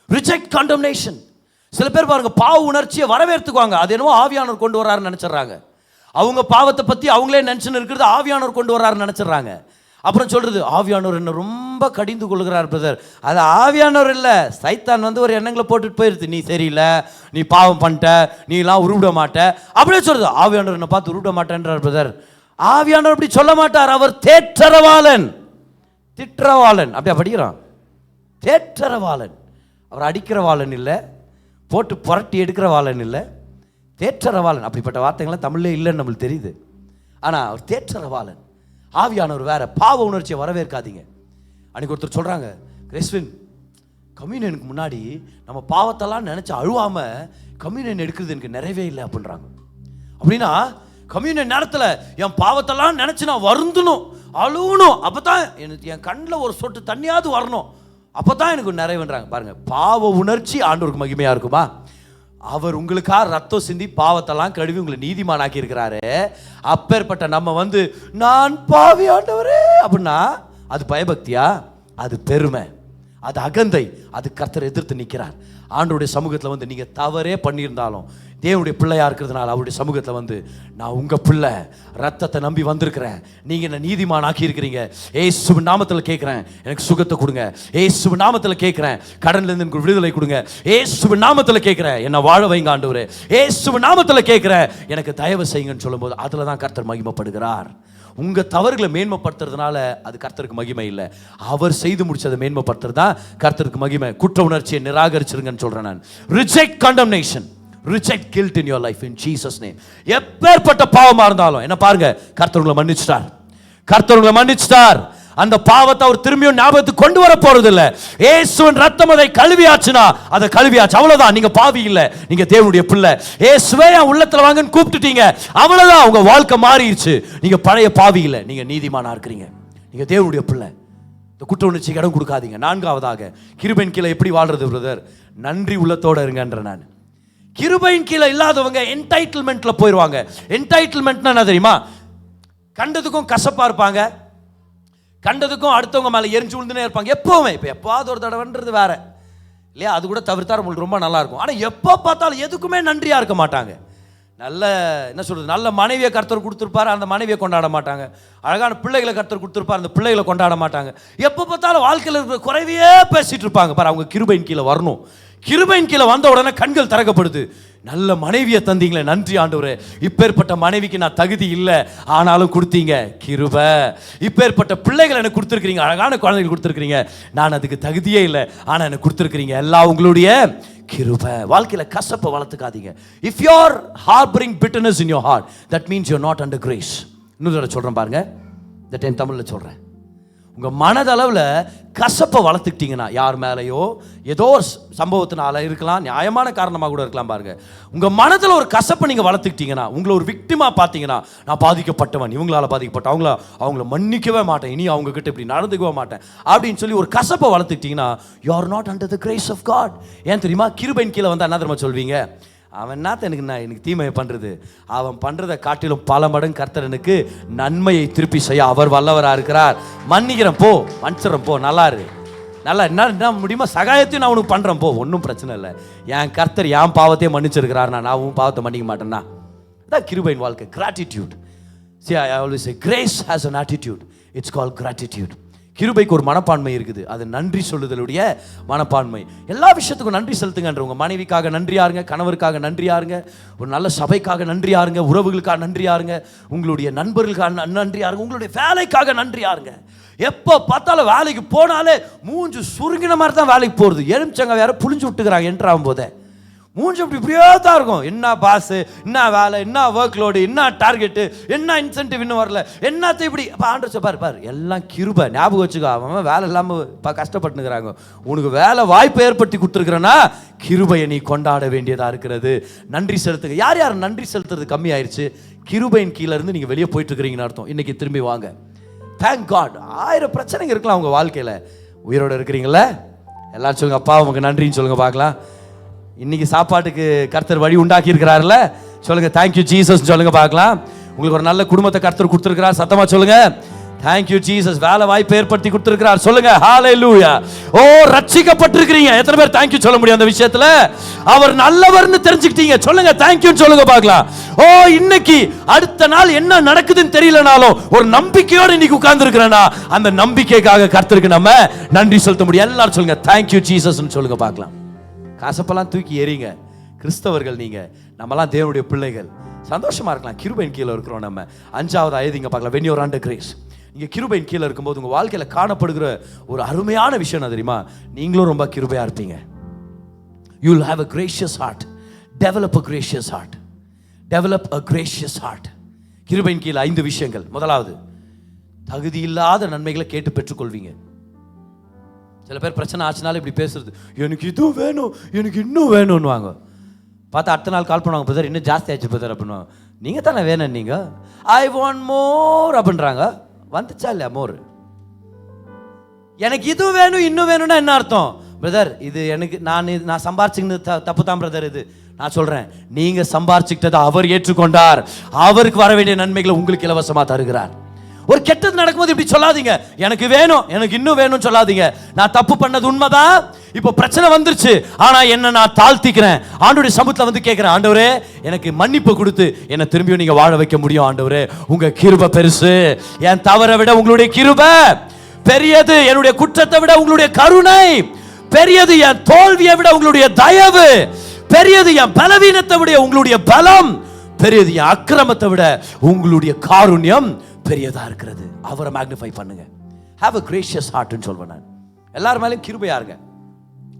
Reject condemnation. சில பேர் பாருங்க, பாவ உணர்ச்சியை வரவேற்றுக்குவாங்க. அது என்னவோ ஆவியானவர் கொண்டு வர்றாருன்னு நினைச்சிடறாங்க. அவங்க பாவத்தை பத்தி அவங்களே நினைச்சுன்னு இருக்கிறது ஆவியானவர் கொண்டு வர்றாருன்னு நினைச்சிடறாங்க. அப்புறம் சொல்றது, ஆவியானவர் என்ன ரொம்ப கடிந்து கொள்கிறார் பிரதர். அது ஆவியானவர் இல்லை, சைத்தான் வந்து ஒரு எண்ணங்களை போட்டுட்டு போயிருது. நீ சரியில்லை, நீ பாவம் பண்ணிட்ட, நீ எல்லாம் உருவிட மாட்ட அப்படியே சொல்றது. ஆவியானவர் என்ன பார்த்து உருவிட மாட்டேன்றார் பிரதர். ஆவியானவர் அப்படி சொல்ல மாட்டார். அவர் தேற்றரவாளன், திற்றவாளன். அப்படியா படிக்கிறான்? தேற்றரவாளன். அவர் அடிக்கிறவாளன் இல்லை, போட்டு புரட்டி எடுக்கிறவாளன் இல்லை, தேற்றரவாளன். அப்படிப்பட்ட வார்த்தைகள்லாம் தமிழ்லே இல்லைன்னு நம்மளுக்கு தெரியுது. ஆனால் அவர் தேற்றரவாளன். ஆவியானவர் வேற. பாவ உணர்ச்சியை வரவேற்காதீங்க. அன்னைக்கு ஒருத்தர் சொல்றாங்க, கிறிஸ்வின் கம்யூனியனுக்கு முன்னாடி நம்ம பாவத்தெல்லாம் நினைச்சு அழுவாம கம்யூனியன் எடுக்கிறது எனக்கு நிறையவே இல்லை அப்படின்றாங்க. அப்படின்னா கம்யூனியன் நேரத்தில் என் பாவத்தெல்லாம் நினைச்சு நான் வருந்தணும், அழுவணும், அப்பதான் எனக்கு என் கண்ணில் ஒரு சொட்டு தண்ணியாவது வரணும், அப்பதான் எனக்கு நிறைவுன்றாங்க. பாருங்க, பாவ உணர்ச்சி ஆண்டவருக்கு மகிமையா இருக்குமா? அவர் உங்களுக்காக ரத்தம் சிந்தி பாவத்தெல்லாம் கழுவி உங்களை நீதிமானாக்கி இருக்கிறாரு. அப்பேற்பட்ட நம்ம வந்து நான் பாவி ஆண்டவரே அப்படின்னா அது பயபக்தியா? அது பெருமை, அது அகந்தை. அது கர்த்தரை எதிர்த்து நிற்கிறார். ஆண்டவருடைய சமூகத்தில் வந்து நீங்கள் தவறே பண்ணியிருந்தாலும் தேவனுடைய பிள்ளையாக இருக்கிறதுனால அவருடைய சமூகத்தில் வந்து நான் உங்கள் பிள்ளை, ரத்தத்தை நம்பி வந்திருக்கிறேன், நீங்கள் என்ன நீதிமான் ஆக்கி இருக்கிறீங்க, ஏசுவின் நாமத்தில் கேட்குறேன் எனக்கு சுகத்தை கொடுங்க, ஏசுவின் நாமத்தில் கேட்குறேன் கடன்லேருந்து எனக்கு விடுதலை கொடுங்க, ஏசுவின் நாமத்தில் கேட்குறேன் என்னை வாழ வைங்க ஆண்டவரே, ஏசுவின் நாமத்தில் கேட்குறேன் எனக்கு தயவு செய்யுங்கன்னு சொல்லும்போது அதில் தான் கர்த்தர் மகிமைப்படுகிறார். உங்கள் தவறுகளை மேன்மைப்படுத்துறதுனால அது கர்த்தருக்கு மகிமை இல்லை. அவர் செய்து முடிச்சதை மேன்மைப்படுத்துறது தான் கர்த்தருக்கு மகிமை. குற்ற உணர்ச்சியை நிராகரிச்சிருங்கன்னு சொல்கிறேன் நான். Reject condemnation, reject guilt in your life in Jesus name. எப்பேற்பட்ட பாவமாக இருந்தாலும் என்ன பாருங்க, கர்த்தர் உங்களை மன்னிச்சிட்டார். கர்த்தர் உங்களை மன்னிச்சிட்டார். அந்த பாவத்தை அவர் திரும்பியும் ஞாபகத்துக்கு கொண்டு வர போறது இல்லை. இயேசுவின் ரத்தம் அதை கழுவியாச்சுனா அதை கழுவியாச்சு, அவ்வளவுதான். நீங்க பாவி இல்லை, நீங்க தேவனுடைய பிள்ளை. இயேசுவே என் உள்ளத்துல வாங்கன்னு கூப்பிட்டுட்டீங்க, அவ்வளவுதான். உங்க வாழ்க்கை மாறிடுச்சு. நீங்க பழைய பாவி இல்லை, நீங்க நீதிமானா இருக்கிறீங்க, நீங்க தேவனுடைய பிள்ளை. இந்த குற்ற உணர்ச்சிக்கு இடம் கொடுக்காதீங்க. நான்காவதாக, கிருபையின் கீழே எப்படி வாழ்றது பிரதர்? நன்றி உள்ளத்தோட இருங்கன்ற. நான் கிருபையின் கீழே இல்லாதவங்க என்டைட்டில்மெண்ட்ல போயிடுவாங்க. என்டைட்டில்மெண்ட்னா என்ன தெரியுமா? கண்டதுக்கும் கசப்பா இருப்பாங்க, கண்டதுக்கும் அடுத்தவங்க மேலே எரிஞ்சு விழுந்துனே இருப்பாங்க எப்போவுமே. இப்போ எப்போவாவது ஒரு தடவைன்றது வேற இல்லையா, அது கூட தவிர்த்தார் உங்களுக்கு ரொம்ப நல்லா இருக்கும். ஆனால் எப்போ பார்த்தாலும் எதுக்குமே நன்றியாக இருக்க மாட்டாங்க. நல்ல என்ன சொல்கிறது, நல்ல மனைவியை கர்த்தர் கொடுத்துருப்பாரு, அந்த மனைவியை கொண்டாட மாட்டாங்க. அழகான பிள்ளைகளை கர்த்தர் கொடுத்துருப்பாரு, அந்த பிள்ளைகளை கொண்டாட மாட்டாங்க. எப்போ பார்த்தாலும் வாழ்க்கையில் இருக்கிற குறைவையே பேசிகிட்டு இருப்பாங்க. பாரு, அவங்க கிருபையின் கீழே வரணும். கிருபையின் கீழே வந்த உடனே கண்கள் திறக்கப்படுது. நல்ல மனைவியை தந்தீங்களே, நன்றி ஆண்டவரே. இப்பேற்பட்ட மனைவிக்கு நான் தகுதி இல்லை, ஆனாலும் கொடுத்தீங்க கிருபை. இப்பேற்பட்ட பிள்ளைகள் எனக்கு கொடுத்துருக்கிறீங்க, அழகான குழந்தைகள் கொடுத்துருக்கிறீங்க, நான் அதுக்கு தகுதியே இல்லை, ஆனால் எனக்கு கொடுத்துருக்கிறீங்க, எல்லாம் உங்களுடைய கிருபை. வாழ்க்கையில் கசப்பை வளர்த்துக்காதீங்க. If you are harbouring bitterness in your heart, that means you are not under grace. இன்னொரு தடவை சொல்கிறேன் பாருங்க, இந்த டைம் தமிழில் சொல்கிறேன். உங்கள் மனதளவில் கசப்பை வளர்த்துக்கிட்டீங்கன்னா, யார் மேலேயோ ஏதோ சம்பவத்தினால இருக்கலாம், நியாயமான காரணமாக கூட இருக்கலாம். பாருங்க, உங்கள் மனதில் ஒரு கசப்பை நீங்கள் வளர்த்துக்கிட்டீங்கன்னா, உங்களை ஒரு விக்டிமாக பார்த்தீங்கன்னா, நான் பாதிக்கப்பட்டவன், இவங்களால் பாதிக்கப்பட்ட, அவங்கள மன்னிக்கவே மாட்டேன், இனி அவங்க கிட்ட இப்படி நடந்துக்கவே மாட்டேன் அப்படின்னு சொல்லி ஒரு கசப்பை வளர்த்துக்கிட்டீங்கன்னா, you are not under the grace of God. ஏன் தெரியுமா? கிருபையின் கீழே வந்து என்ன தெரியுமா சொல்வீங்க? அவன் என்னத்த எனக்கு தீமையை பண்ணுறது, அவன் பண்ணுறதை காட்டிலும் பல மடங்கு கர்த்தர் எனக்கு நன்மையை திருப்பி செய்ய அவர் வல்லவராக இருக்கிறார். மன்னிக்கிறேன் போ, மன்னிச்சிடறேன் போ, நல்லா இரு, நல்லா என்ன முடியுமா சகாயத்தையும் நான் உனக்கு பண்ணுறேன் போ, ஒன்றும் பிரச்சனை இல்லை. என் கர்த்தர் என் பாவத்தையே மன்னிச்சிருக்கிறார், நான் உன் பாவத்தை மன்னிக்க மாட்டேன்னா. அதான் கிருபையின் வாழ்க்கை. Gratitude. See, I always say grace has an attitude. It's called gratitude. கிருபைக்கு ஒரு மனப்பான்மை இருக்குது, அது நன்றி சொல்லுதலுடைய மனப்பான்மை. எல்லா விஷயத்துக்கும் நன்றி செலுத்துங்கன்ற. உங்கள் மனைவிக்காக நன்றியாருங்க, கணவருக்காக நன்றியாருங்க, ஒரு நல்ல சபைக்காக நன்றியாருங்க, உறவுகளுக்காக நன்றியாருங்க, உங்களுடைய நண்பர்களுக்காக நன்றியாருங்க, உங்களுடைய வேலைக்காக நன்றியாருங்க. எப்போ பார்த்தாலும் வேலைக்கு போனாலே மூஞ்சு சுருங்கின மாதிரி தான் வேலைக்கு போகிறது. எலுமிச்சங்க வேற புளிஞ்சு விட்டுக்கிறாங்க என்ட்ரு ஆகும்போதே. மூஞ்சி அப்படி இப்படியே தான் இருக்கும். என்ன பாஸ், என்ன வேலை, என்ன ஒர்க் லோடு, என்ன டார்கெட்டு, என்ன இன்சென்டிவ் இன்னும் வரல, என்னத்தை இப்படி. அப்போ ஆண்டவர் பாரு எல்லாம் கிருபை, ஞாபகம் வச்சுக்கோ. அவன் வேலை இல்லாமல் கஷ்டப்பட்டுக்கிறாங்க, உனக்கு வேலை வாய்ப்பு ஏற்படுத்தி கொடுத்துருக்குறேன்னா கிருபையை நீ கொண்டாட வேண்டியதாக இருக்கிறது. நன்றி செலுத்துங்க. யார் யார் நன்றி செலுத்துறது கம்மி ஆயிடுச்சு, கிருபையின் கீழே இருந்து நீங்கள் வெளியே போயிட்டு இருக்கிறீங்கன்னு அர்த்தம். இன்னைக்கு திரும்பி வாங்க. Thank God. 1000 பிரச்சனைங்க இருக்கலாம் உங்கள் வாழ்க்கையில், உயிரோடு இருக்கிறீங்களே. எல்லாரும் சொல்லுங்க, அப்பா உங்களுக்கு நன்றின்னு சொல்லுங்க பார்க்கலாம். இன்னைக்கு சாப்பாட்டுக்கு கர்த்தர் வழி உண்டாக்கி இருக்கிறார்ல, சொல்லுங்க தேங்க்யூ ஜீசஸ் சொல்லுங்க பார்க்கலாம். உங்களுக்கு ஒரு நல்ல குடும்பத்தை கர்த்தர் கொடுத்துருக்கிறார், சத்தமா சொல்லுங்க தேங்க்யூ ஜீசஸ். வேலை வாய்ப்பு ஏற்படுத்தி கொடுத்துருக்கிறார், சொல்லுங்க ஹalleluya. ஓ, ரட்சிக்கப்பட்டிருக்கிறீங்க. எத்தனை பேர் தேங்க்யூ சொல்ல முடியும் அந்த விஷயத்துல? அவர் நல்லவர்னு தெரிஞ்சுக்கிட்டீங்க, சொல்லுங்க தேங்க்யூன்னு சொல்லுங்க பார்க்கலாம். ஓ, இன்னைக்கு அடுத்த நாள் என்ன நடக்குதுன்னு தெரியலனாலும் ஒரு நம்பிக்கையோடு இன்னைக்கு உட்கார்ந்து இருக்கிறேன்னா அந்த நம்பிக்கைக்காக கர்த்தருக்கு நம்ம நன்றி செலுத்த முடியும். எல்லாரும் சொல்லுங்க தேங்க்யூ ஜீசஸ்ன்னு சொல்லுங்க பார்க்கலாம். காசப்பெல்லாம் தூக்கி எறிங்க. கிறிஸ்தவர்கள் நீங்க, நம்மலாம் தேவனுடைய பிள்ளைகள், சந்தோஷமா இருக்கலாம். கிருபையின் கீழே இருக்கிறோம் நம்ம. 5வது ஐதிங்க பார்க்கலாம். when you're under grace. நீங்க கிருபையின் கீழே இருக்கும்போது உங்க வாழ்க்கையில காணப்படுகிற ஒரு அருமையான விஷயம் என்ன தெரியுமா? நீங்களும் ரொம்ப கிருபையா இருப்பீங்க. you will have a gracious heart. develop a gracious heart. develop a gracious heart. கிருபையின் கீழே 5 விஷயங்கள். முதலாவது, தகுதி இல்லாத நன்மைகளை கேட்டு பெற்றுக்கொள்வீங்க. சில பேர் பிரச்சனை ஆச்சுனாலும் இப்படி பேசுறது, எனக்கு இதுவும் வேணும், எனக்கு இன்னும் வேணும்னு வாங்க. பார்த்தா அடுத்த நாள் கால் பண்ணுவாங்க, பிரதர் இன்னும் ஜாஸ்தி ஆச்சு பிரதர் அப்படின்னா. நீங்கள் தானே வேணும், நீங்கள் ஐ வாண்ட் மோர் அப்படின்றாங்க. வந்துச்சா இல்லையா மோர்? எனக்கு இது வேணும் இன்னும் வேணும்னா என்ன அர்த்தம்? பிரதர் இது எனக்கு நான் சம்பாரிச்சுக்கிட்டு தப்பு தான் பிரதர். இது நான் சொல்கிறேன், நீங்கள் சம்பாரிச்சுக்கிட்டதை அவர் ஏற்றுக்கொண்டார். அவருக்கு வர வேண்டிய நன்மைகளை உங்களுக்கு இலவசமாக தருகிறார். ஒரு கெட்டது நடக்கும்போது இப்படி சொல்லாதீங்க, எனக்கு வேணும் எனக்கு இன்னும் வேணும் சொல்லாதீங்க. நான் தப்பு பண்ணது உண்மைதான், இப்போ பிரச்சனை வந்துருச்சு, ஆனா என்ன நான் தாழ்த்திக்கிறேன், ஆண்டவருடைய சமூகத்துல வந்து கேட்கிறேன், ஆண்டவரே எனக்கு மன்னிப்பு கொடுத்து என்ன திரும்பியும் நீங்க வாழ வைக்க முடியும். ஆண்டவரே உங்க கிருபை பெருசு, என் தவறை விட உங்களுடைய கிருபை பெரியது, என்னுடைய குற்றத்தை விட உங்களுடைய கருணை பெரியது, என் தோல்வியை விட உங்களுடைய தயவு பெரியது, என் பலவீனத்தை விட உங்களுடைய பலம் பெரியது, என் அக்கிரமத்தை விட உங்களுடைய காருண்யம் பெரியதா இருக்கிறது. அவரை மேக்னிஃபை பண்ணுங்க. ஹேவ் a gracious heart ன்னு சொல்வேன் நான். எல்லார் மேலயும் கிருபையா இருங்க,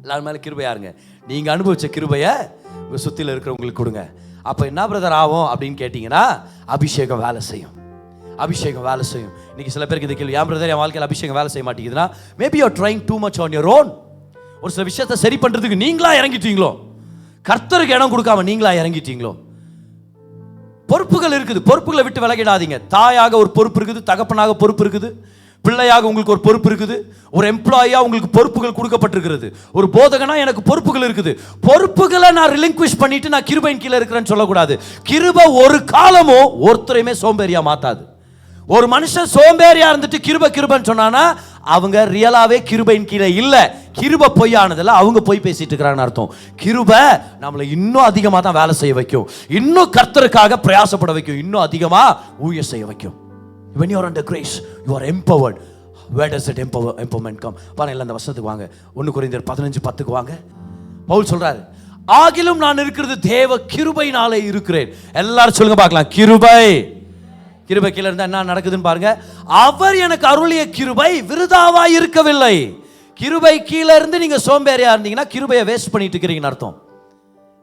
எல்லார் மேலயும் கிருபையா இருங்க. நீங்க அனுபவிச்ச கிருபையை உங்க சுத்தில இருக்கிறவங்களுக்கு கொடுங்க. அப்ப என்ன பிரதர் ஆகும் அப்படின்னு கேட்டீங்கன்னா, அபிஷேகம் வேலை செய்யும். அபிஷேகம் வேலை செய்யும். இன்னைக்கு சில பேருக்கு இந்த கேள்வி, ஏன் பிரதர் என் வாழ்க்கையில் அபிஷேகம் வேலை செய்ய மாட்டேங்குதுன்னா, maybe you are trying too much on your own. ஒரு சில விஷயத்தை சரி பண்றதுக்கு நீங்களா இறங்கிட்டீங்களோ, கர்த்தருக்கு இடம் கொடுக்காம நீங்களா இறங்கிட்டீங்களோ. பொறுப்புகள் இருக்குது, பொறுப்புகளை விட்டு விலகிடாதீங்க. தாயாக ஒரு பொறுப்பு இருக்குது, தகப்பனாக பொறுப்பு இருக்குது, பிள்ளையாக உங்களுக்கு ஒரு பொறுப்பு இருக்குது, ஒரு எம்ப்ளாயியா உங்களுக்கு பொறுப்புகள் கொடுக்கப்பட்டிருக்கிறது, ஒரு போதகனா எனக்கு பொறுப்புகள் இருக்குது. பொறுப்புகளை நான் ரிலிங்க்விஷ் பண்ணிட்டு நான் கிருபையின் கீழே இருக்கிறேன்னு சொல்லக்கூடாது. கிருபை ஒரு காலமும் ஒருத்தரையுமே சோம்பேறியா மாத்தாது. ஒரு மனுஷன் சோம்பேறியா இருந்துட்டு கிருபைன்னு சொன்னானா அவங்க ரியலாவே கிருபையின் கீழே இல்ல. கிருபை பொய்யானதுல அவங்க போய் பேசிட்டு இருக்கிறான்னு அர்த்தம். கிருபை நம்மளை இன்னும் அதிகமா தான் வேலை செய்ய வைக்கும், இன்னும் கர்த்தருக்காக பிரயாசப்பட வைக்கும், இன்னும் அதிகமா ஊழியம் செய்ய வைக்கும். when you are under grace you are empowered. where does that empowerment come? பாருங்க அந்த வசனத்துக்கு வாங்க. 1 கொரிந்தியர் 15:10 வாங்க. பவுல் சொல்றாரு, ஆகிலும் நான் இருக்கிறது தேவ கிருபையினாலே இருக்கிறேன். எல்லாரும் சொல்லுங்க பார்க்கலாம், கிருபை. கிருபை கீழே இருந்தா என்ன நடக்குதுன்னு பாருங்க. அவர் எனக்கு அருளிய கிருபை விருதாவா இருக்கவில்லை. கிருபை கீழே இருந்து நீங்க சோம்பேறியா இருந்தீங்கன்னா கிருபையை வேஸ்ட் பண்ணிட்டு இருக்கிறீங்கன்னு அர்த்தம்.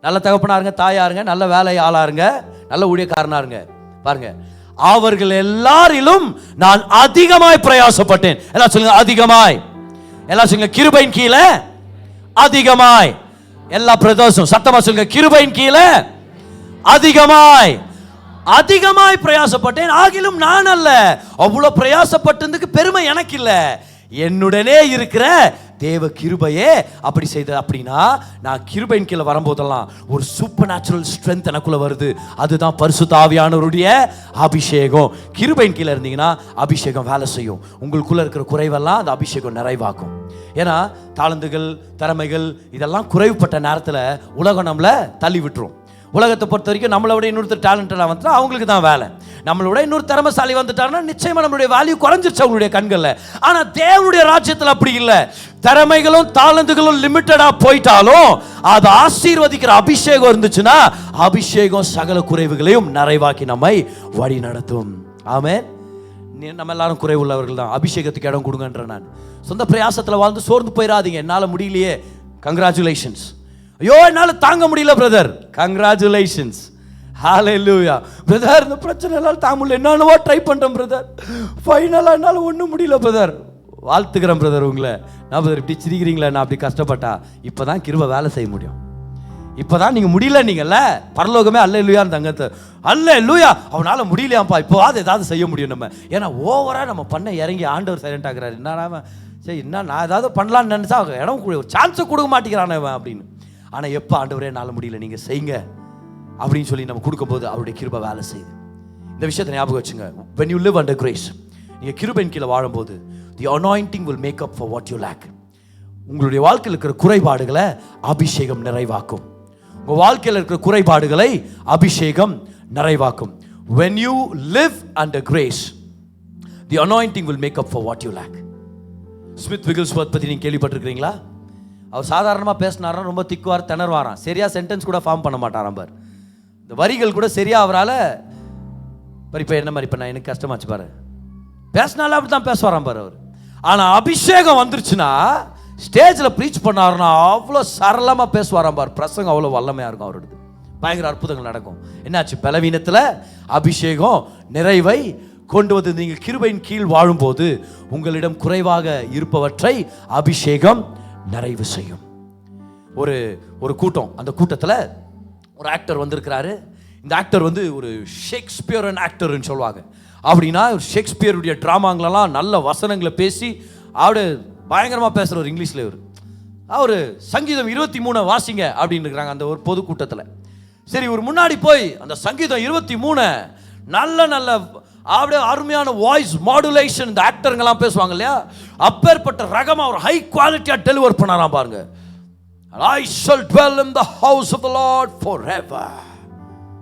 நல்ல தகப்பனா இருங்க, தாயா இருங்க, நல்ல வேலை ஆளா இருங்க, நல்ல ஊழியக்காரனா இருங்க. பாருங்க, அவர்கள் எல்லாரிலும் நான் அதிகமாய் பிரயாசப்பட்டேன். எல்லாம் சொல்லுங்க அதிகமாய். எல்லாம் சொல்லுங்க கிருபையின் கீழே அதிகமாய். எல்லா பிரதோஷம் சத்தமா சொல்லுங்க, கிருபையின் கீழே அதிகமாய். அதிகமாய் பிரயாசப்பட்டேன், ஆகிலும் நான் அல்ல. அவ்வளவு பிரயாசப்பட்டதுக்கு பெருமை எனக்கு இல்ல, என்னுடனே இருக்கிற தேவ கிருபையே அப்படி செய்தது. அப்படின்னா நான் கிருபையின் கீழே வரும்போதெல்லாம் ஒரு சூப்பர் நேச்சுரல் ஸ்ட்ரென்த் எனக்குள்ள வருது. அதுதான் பரிசுத்த ஆவியானவருடைய அபிஷேகம். கிருபையின் கீழே இருந்தீங்கன்னா அபிஷேகம் வேலை செய்யும். உங்களுக்குள்ள இருக்கிற குறைவெல்லாம் அந்த அபிஷேகம் நிறைவாக்கும். ஏன்னா தாளந்துகள், திறமைகள் இதெல்லாம் குறைவுபட்ட நேரத்தில் உலகம் நம்மளை தள்ளி விட்டுரும். உலகத்தை பொறுத்த வரைக்கும் நம்மளை விட இன்னொருத்தர் டேலண்டடாக வந்துட்டா அவங்களுக்கு தான் வேலை. நம்மளோட இன்னொரு திறமைசாலி வந்துட்டாருன்னா நிச்சயமா நம்மளுடைய வேல்யூ குறைஞ்சிருச்சு அவங்களுடைய கண்களில். ஆனால் தேவனுடைய ராஜ்யத்தில் அப்படி இல்லை. திறமைகளும் தாளந்துகளும் லிமிட்டடா போயிட்டாலும் அது ஆசீர்வதிக்கிற அபிஷேகம் இருந்துச்சுன்னா அபிஷேகம் சகல குறைவுகளையும் நிறைவாக்கி நம்மை வழி நடத்தும். ஆமென். நம்ம எல்லாரும் குறைவுள்ளவர்கள் தான். அபிஷேகத்துக்கு இடம் கொடுங்கன்ற நான். சொந்த பிரயாசத்தில் வாழ்ந்து சோர்ந்து போயிடாதீங்க, என்னால் முடியலையே, கங்க்ராச்சுலேஷன்ஸ். ஐயோ என்னால தாங்க முடியல பிரதர், கங்க்ராச்சுலேஷன்ஸ், ஹalleluya பிரதர். இந்த பிரச்சனை எல்லாம் தாங்க முடியல, என்னென்னவோ ட்ரை பண்றேன் பிரதர், ஃபைனலா என்னால ஒன்றும் முடியல பிரதர். வாழ்த்துக்கிறேன் பிரதர் உங்களை. நான் பிரதர் இப்படி சிரிக்கிறீங்களா, நான் அப்படி கஷ்டப்பட்டா இப்போதான் கிருபை வேலை செய்ய முடியும். இப்போதான் நீங்கள் முடியல நீங்கள்ல, பரலோகமே அல்லேலூயான்னு தங்கத்தை அல்லேலூயா, அவனால் முடியலையாப்பா இப்போவாது ஏதாவது செய்ய முடியும் நம்ம. ஏன்னா ஓவராக நம்ம பண்ண இறங்கி ஆண்டவர் சைலண்ட் ஆகிறாரு. என்ன சரி என்ன நான் ஏதாவது பண்ணலான்னு நினச்சா இடம் ஒரு சான்ஸை கொடுக்க மாட்டேங்கிறானே அப்படின்னு. ஆனால் எப்போ ஆண்டவரே என்னால் முடியல நீங்கள் செய்யுங்க அப்படின்னு சொல்லி நம்ம கொடுக்கும்போது அவருடைய கிருபை வேலை செய்யுது. இந்த விஷயத்தை ஞாபகம் வச்சுங்க. when you live under grace, நீங்கள் கிருபையின் கீழே வாழும்போது the anointing will make up for what you lack. உங்களுடைய வாழ்க்கையில் இருக்கிற குறைபாடுகளை அபிஷேகம் நிறைவாக்கும். உங்கள் வாழ்க்கையில் இருக்கிற குறைபாடுகளை அபிஷேகம் நிறைவாக்கும். when you live under grace, the anointing will make up for what you lack. Smith Wigglesworth பற்றி நீங்கள் கேள்விப்பட்டிருக்கிறீங்களா? அவர் சாதாரணமாக பேசினாராம், ரொம்ப திக்குவார், திணறுவாராம், சரியா சென்டென்ஸ் கூட ஃபார்ம் பண்ண மாட்டாராம் பார். இந்த வரிகள் கூட சரியா அவரால் இப்போ என்ன மாதிரி இப்போ நான் எனக்கு கஷ்டமாச்சு பாரு, பேசினாலும் அப்படி தான் பேசுவாராம் பாரு அவர். ஆனால் அபிஷேகம் வந்துருச்சுன்னா ஸ்டேஜில் ப்ரீச் பண்ணாருன்னா அவ்வளோ சரளமாக பேசுவாராம் பார். பிரசங்கம் அவ்வளோ வல்லமையாக இருக்கும் அவருக்கு, பயங்கர அற்புதங்கள் நடக்கும். என்னாச்சு? பலவீனத்தில் அபிஷேகம் நிறைவை கொண்டு வந்து நீங்கள் கிருபையின் கீழ் வாழும்போது உங்களிடம் குறைவாக இருப்பவற்றை அபிஷேகம் நிறைவு செய்யும். ஒரு கூட்டம், அந்த கூட்டத்தில் ஒரு ஆக்டர் வந்திருக்கிறாரு. இந்த ஆக்டர் வந்து ஒரு ஷேக்ஸ்பியரன் ஆக்டர்னு சொல்லுவாங்க. அப்படின்னா ஒரு ஷேக்ஸ்பியருடைய ட்ராமாங்களெல்லாம் நல்ல வசனங்களை பேசி அவரு பயங்கரமாக பேசுகிறவர் இங்கிலீஷில். அவர் சங்கீதம் 23 வாசிங்க அப்படின்னு இருக்கிறாங்க அந்த ஒரு பொதுக்கூட்டத்தில். சரி, ஒரு முன்னாடி போய் அந்த சங்கீதம் 23 நல்ல அப்படியே அருமையான வாய்ஸ் மாடுலேஷன் இந்த ஆக்டருங்கெல்லாம் பேசுவாங்க இல்லையா, அப்பேற்பட்ட ரகமாக ஒரு ஹை குவாலிட்டியாக டெலிவர் பண்ணாராம் பாருங்க. I shall dwell in the house of the Lord forever.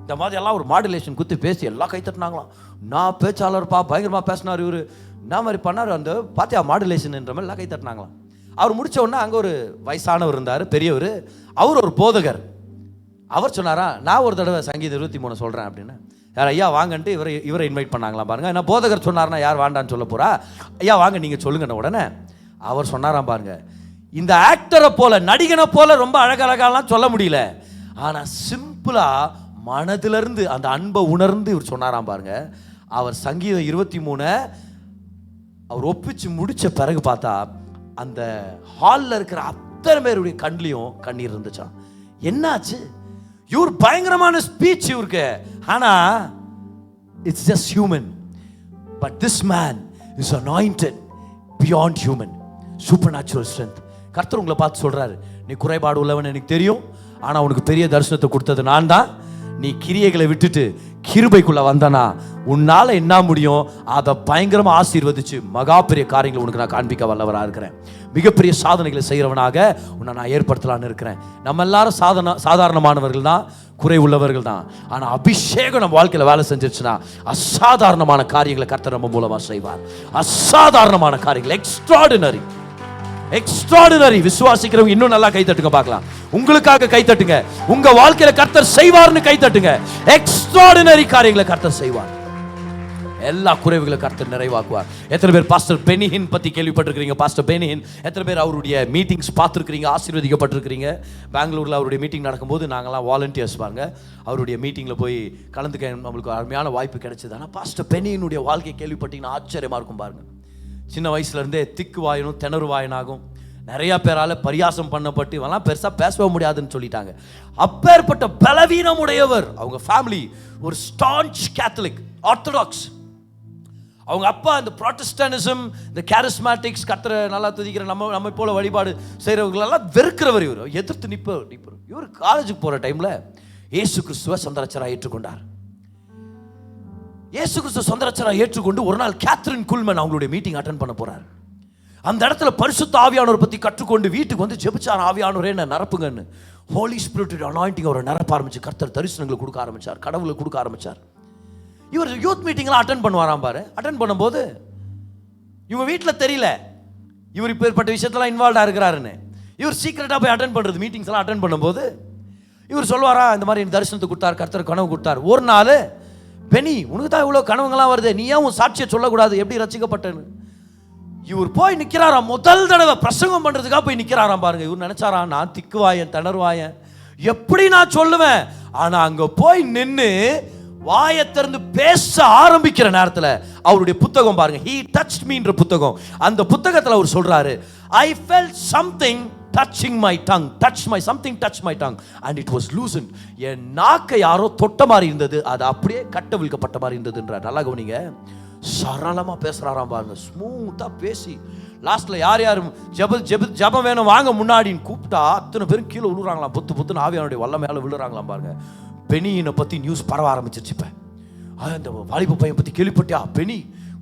இந்த மாதிரி எல்லாம் ஒரு மாடுலேஷன் குத்தி பேசி எல்லாம் கை தட்டினாங்களாம். நான் பேச்சாளர்ப்பா, பயங்கரமாக பேசினார் இவர், என்ன மாதிரி பண்ணார் அந்த பாத்தியா மாடுலேஷன் என்ற மாதிரி எல்லாம் கை தட்டினாங்களாம். அவர் முடிச்ச உடனே அங்கே ஒரு வயசானவர் இருந்தார், பெரியவர். அவர் ஒரு போதகர். அவர் சொன்னாரா, நான் ஒரு தடவை சங்கீதம் 23 சொல்கிறேன் அப்படின்னு. யார் ஐயா வாங்கன்ட்டு இவரை இன்வைட் பண்ணாங்களாம் பாருங்க. ஏன்னா போதகர் சொன்னார்னா யார் வாண்டான்னு சொல்ல போறா, ஐயா வாங்க நீங்கள் சொல்லுங்கன்னு. உடனே அவர் சொன்னாராம் பாருங்க, இந்த ஆக்டரை போல நடிகனை போல ரொம்ப அழகழகாலாம் சொல்ல முடியல, ஆனால் சிம்பிளா மனதிலிருந்து அந்த அன்பை உணர்ந்து இவர் சொன்னாராம் பாருங்க. அவர் சங்கீதம் 23 அவர் ஒப்பிச்சு முடிச்ச பிறகு பார்த்தா அந்த ஹாலில் இருக்கிற அத்தனை பேருடைய கண்ணிலையும் கண்ணீர் இருந்துச்சான். என்னாச்சு? இவர் பயங்கரமான ஸ்பீச் இவருக்கு, ஆனா it's just human. But this man is anointed beyond human, super natural strength. கர்த்தர் உங்களை பார்த்து சொல்றாரு, நீ குறைபாடு உள்ளவன் எனக்கு தெரியும், ஆனா உனக்கு பெரிய தரிசனத்தை கொடுத்தது நான் தான். நீ கிரியைகளை விட்டுட்டு கிருபைக்குள்ள வந்தனா உன்னால என்ன முடியும் அதை பயங்கரமா ஆசீர்வதிச்சு மகா பெரிய காரியங்களை உனக்கு நான் காண்பிக்க வல்லவராக இருக்கிறேன். மிகப்பெரிய சாதனைகளை செய்கிறவனாக உன்னை நான் ஏற்படுத்தலான்னு இருக்கிறேன். நம்ம எல்லாரும் சாதாரணமானவர்கள் தான், குறை உள்ளவர்கள் தான். ஆனா அபிஷேகம் நம்ம வாழ்க்கையில வேலை செஞ்சிருச்சுன்னா அசாதாரணமான காரியங்களை கர்த்தர் நம்ம மூலமா செய்வார். அசாதாரணமான காரியங்கள், எக்ஸ்ட்ராடினரி. விசுவாசிக்கிறவங்க இன்னும் நல்லா கை தட்டுங்க பார்க்கலாம். உங்களுக்காக கை தட்டுங்க. உங்க வாழ்க்கையில கர்த்தர் செய்வார்னு கை தட்டுங்க. எக்ஸ்ட்ராடினரி காரியங்களை கர்த்தர் செய்வார். எல்லா குறைவுகளை கர்த்தர் நிறைவாக்குவார். எத்தனை பேர் பாஸ்டர் பெனிஹின் பத்தி கேள்விப்பட்டிருக்கிறீங்க? பாஸ்டர் பெனிஹின் எத்தனை பேர் அவருடைய மீட்டிங்ஸ் பார்த்துருக்கிறீங்க, ஆசீர்வதிக்கப்பட்டிருக்கிறீங்க? பெங்களூரில் அவருடைய மீட்டிங் நடக்கும்போது நாங்கள்லாம் வாலண்டியர்ஸ் பாருங்க, அவருடைய மீட்டிங்கில் போய் கலந்துக்க நம்மளுக்கு அருமையான வாய்ப்பு கிடைச்சது. ஆனால் பாஸ்டர் பெனிஹினுடைய வாழ்க்கை கேள்விப்பட்டீங்கன்னா ஆச்சரியமா இருக்கும் பாருங்க. சின்ன வயசுலேருந்தே திக்கு வாயனும் திணறு வாயனாகும், நிறையா பேரால் பரியாசம் பண்ணப்பட்டு இவெல்லாம் பெருசாக பேசவே முடியாதுன்னு சொல்லிட்டாங்க. அப்பேற்பட்ட பலவீனம் உடையவர். அவங்க ஃபேமிலி ஒரு ஸ்டான்ச் கேத்தலிக், ஆர்த்தடாக்ஸ். அவங்க அப்பா இந்த ப்ராட்டஸ்டனிசம், இந்த கேரிஸ்மேட்டிக்ஸ், கர்த்தரை நல்லா துதிக்கிற நம்ம போல வழிபாடு செய்கிறவங்களெல்லாம் வெறுக்கிறவர். இவர் எதிர்த்து நிற்பவர். இவர் காலேஜுக்கு போகிற டைமில் இயேசு கிறிஸ்துவை சொந்த ரட்சகராக ஏற்றுக்கொண்டார். இயேசு கிறிஸ்து சொந்த ரட்சகராக ஏற்றுக்கொண்டு ஒரு நாள் கேத்ரின் குல்மன் அவங்களுடைய மீட்டிங் அட்டென்ட் பண்ண போறார். அந்த இடத்துல பரிசுத்த ஆவியானவர் பற்றி கற்றுக்கொண்டு வீட்டுக்கு வந்து ஜெபிச்சார். ஆவியானவரே என்ன நிரப்புங்கன்னு. ஹோலி ஸ்பிரிட் அனாயிண்டிங் அவரை நிரப்ப ஆரம்பிச்சு கர்த்தர் தரிசனங்களை கொடுக்க ஆரம்பிச்சார், கடவுளை கொடுக்க ஆரம்பிச்சார். இவர் யூத் மீட்டிங்லாம் அட்டென்ட் பண்ணுவாராம் பாரு. அட்டென்ட் பண்ணும்போது இவங்க வீட்டில் தெரியல இவர் இப்போ ஏற்பட்ட விஷயத்தெல்லாம் இன்வால்வ்டாக இருக்கிறாருன்னு. இவர் சீக்கிரட்டாக போய் அட்டென்ட் பண்ணுறது, மீட்டிங்ஸ் எல்லாம் அட்டென்ட் பண்ணும்போது இவர் சொல்லுவாரா, இந்த மாதிரி தரிசனத்தை கொடுத்தார், கர்த்தர் கனவு கொடுத்தார். ஒரு நாள், பெனி உனக்கு தான் இவ்வளோ கனவுங்களாம் வருது, நீ ஏன் உன் சாட்சியை சொல்லக்கூடாது, எப்படி ரசிக்கப்பட்டேன்னு. இவர் போய் நிற்கிறாராம். முதல் தடவை பிரசங்கம் பண்ணுறதுக்காக போய் நிற்கிறாராம் பாருங்க. இவர் நினைச்சாராம், நான் திக்குவாயன் திணறுவாயன், எப்படி நான் சொல்லுவேன்? ஆனா அங்க போய் நின்னு வாயை திறந்து பேச ஆரம்பிக்கிற நேரத்துல அவருடைய புத்தகம் பாருங்க, He touched me என்ற புத்தகம். அந்த புத்தகத்துல அவர் சொல்றாரு, I felt something touching my tongue, something touched my tongue and it was loosened. என் நாக்கை யாரோ தொட்ட மாதிரி இருந்தது, அது அப்படியே கட்டவிழ்க்கப்பட்ட மாதிரி இருந்ததுன்றார். நல்லா கவனிங்க, சரளமா பேசுறாராம் பாருங்க, ஸ்மூத்தா பேசி லாஸ்ட்ல யார் யாரும் ஜெபம் வேணும் வாங்க முன்னாடின்னு கூப்பிட்டா அத்தனை பேரும் கீழே விழுறாங்களாம், புத்து புத்துன்னு ஆவியானுடைய வல்ல மேல விழுறாங்களாம் பாருங்க. பெனியினை பத்தி நியூஸ் பரவ ஆரம்பிச்சிருச்சு. இப்ப அந்த வாலிப பையன் பத்தி கேள்விப்பட்டியா? பெனி